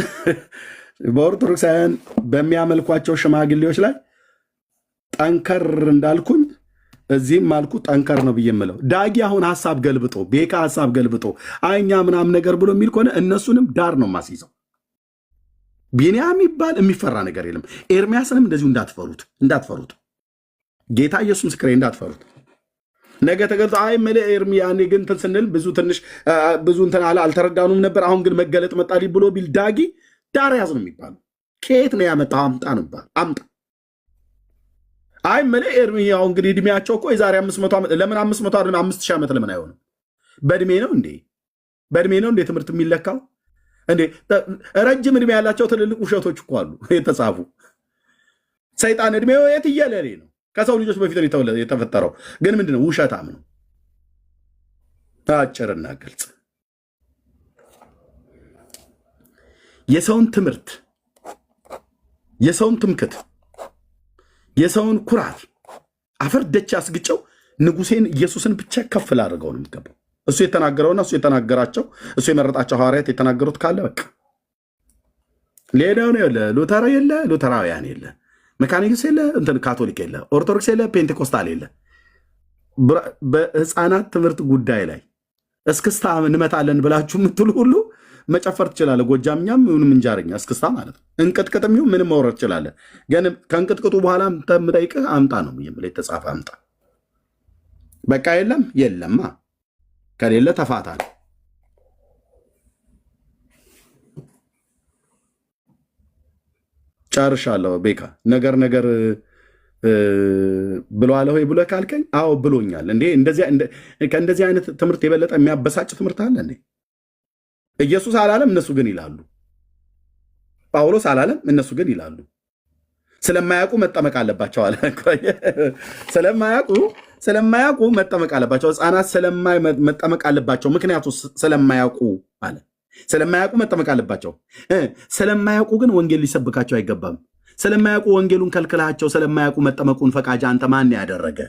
Speaker 1: በሚያመልኳቸው ሽማግሌዎች ላይ ጠንከር እንዳልኩኝ እዚህም አልኩ ጠንከር ነው ብዬ የምለው። ዳጊ አሁን ሀሳብ ገልብጦ ቤካ ሀሳብ ገልብጦ አይኛ ምናምን ነገር ብሎ የሚል ከሆነ እነሱንም ዳር ነው ማስይዘው። ቢንያም የሚባል የሚፈራ ነገር የለም። ኤርሚያስንም እንደዚሁ እንዳትፈሩት። ጌታ ኢየሱስ ምስክሬ እንዳትፈሩት። ነገ ተገልጦ አይ መለ ኤርሚ ያኔ ግን እንትን ስንል ብዙ እንትን አልተረዳኑም ነበር፣ አሁን ግን መገለጥ መጣልኝ ብሎ ቢል ዳጊ ዳር ያዝ ነው የሚባለው። ከየት ነው ያመጣው? አምጣ። አይ መለ ኤርሚ ያው እንግዲህ እድሜያቸው እኮ የዛሬ 500 ዓመት ለምን 500 አይደለም 5000 ዓመት ለምን አይሆንም? በእድሜ ነው እንዴ ትምህርት የሚለካው እንዴ? ረጅም እድሜ ያላቸው ትልልቅ ውሸቶች እኮ አሉ የተጻፉ። ሰይጣን እድሜው የትየለሌ ነው። ከሰው ልጆች በፊት ነው የተፈጠረው፣ ግን ምንድነው ውሸታም ነው። አጭርና ግልጽ የሰውን ትምህርት፣ የሰውን ትምክት፣ የሰውን ኩራት አፈር ደቻ አስግጨው ንጉሴን ኢየሱስን ብቻ ከፍ ላድርገው ነው የሚገባው። እሱ የተናገረውና እሱ የተናገራቸው እሱ የመረጣቸው ሐዋርያት የተናገሩት ካለ በቃ ሌላው ነው። ሉተር የለ፣ ሉተራውያን የለ፣ መካኒክስ የለ፣ እንትን ካቶሊክ የለ፣ ኦርቶዶክስ የለ፣ ፔንቴኮስታል የለ። በህፃናት ትምህርት ጉዳይ ላይ እስክስታ እንመታለን ብላችሁ የምትሉ ሁሉ መጨፈር ትችላለህ። ጎጃምኛም ምንም እንጃርኛ እስክስታ ማለት ነው። እንቅጥቅጥም ይሁን ምንም መውረድ ትችላለህ። ግን ከእንቅጥቅጡ በኋላ የምጠይቅህ አምጣ ነው የምልህ፣ የተጻፈ አምጣ። በቃ የለማ ከሌለ ተፋታ ነው። ጨርሻለሁ። ቤካ ነገር ብለዋል ወይ ብለህ ካልከኝ አዎ ብሎኛል። እንዴ ከእንደዚህ አይነት ትምህርት የበለጠ የሚያበሳጭ ትምህርት አለ እንዴ? ኢየሱስ አላለም፣ እነሱ ግን ይላሉ። ጳውሎስ አላለም፣ እነሱ ግን ይላሉ። ስለማያውቁ መጠመቅ አለባቸው አለ። ስለማያውቁ መጠመቅ አለባቸው። ሕፃናት መጠመቅ አለባቸው፣ ምክንያቱ ስለማያውቁ አለ። ስለማያውቁ መጠመቅ አለባቸው። ስለማያውቁ ግን ወንጌል ሊሰብካቸው አይገባም። ስለማያውቁ ወንጌሉን ከልክላቸው፣ ስለማያውቁ መጠመቁን ፈቃጅ አንተ ማን ያደረገ?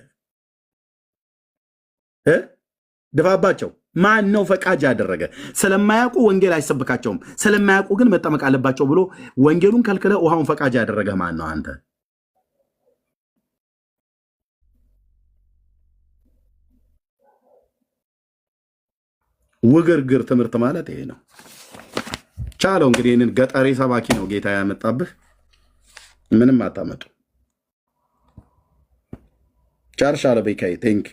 Speaker 1: ድፋባቸው። ማን ነው ፈቃጅ ያደረገ? ስለማያውቁ ወንጌል አይሰብካቸውም፣ ስለማያውቁ ግን መጠመቅ አለባቸው ብሎ ወንጌሉን ከልክለ ውሃውን ፈቃጅ ያደረገ ማን ነው? አንተ። ውግርግር ትምህርት ማለት ይሄ ነው። ቻለው እንግዲህ ይህንን ገጠሬ ሰባኪ ነው ጌታ ያመጣብህ። ምንም አታመጡ። ጨርሻለሁ። ቤካዬ ቴንክ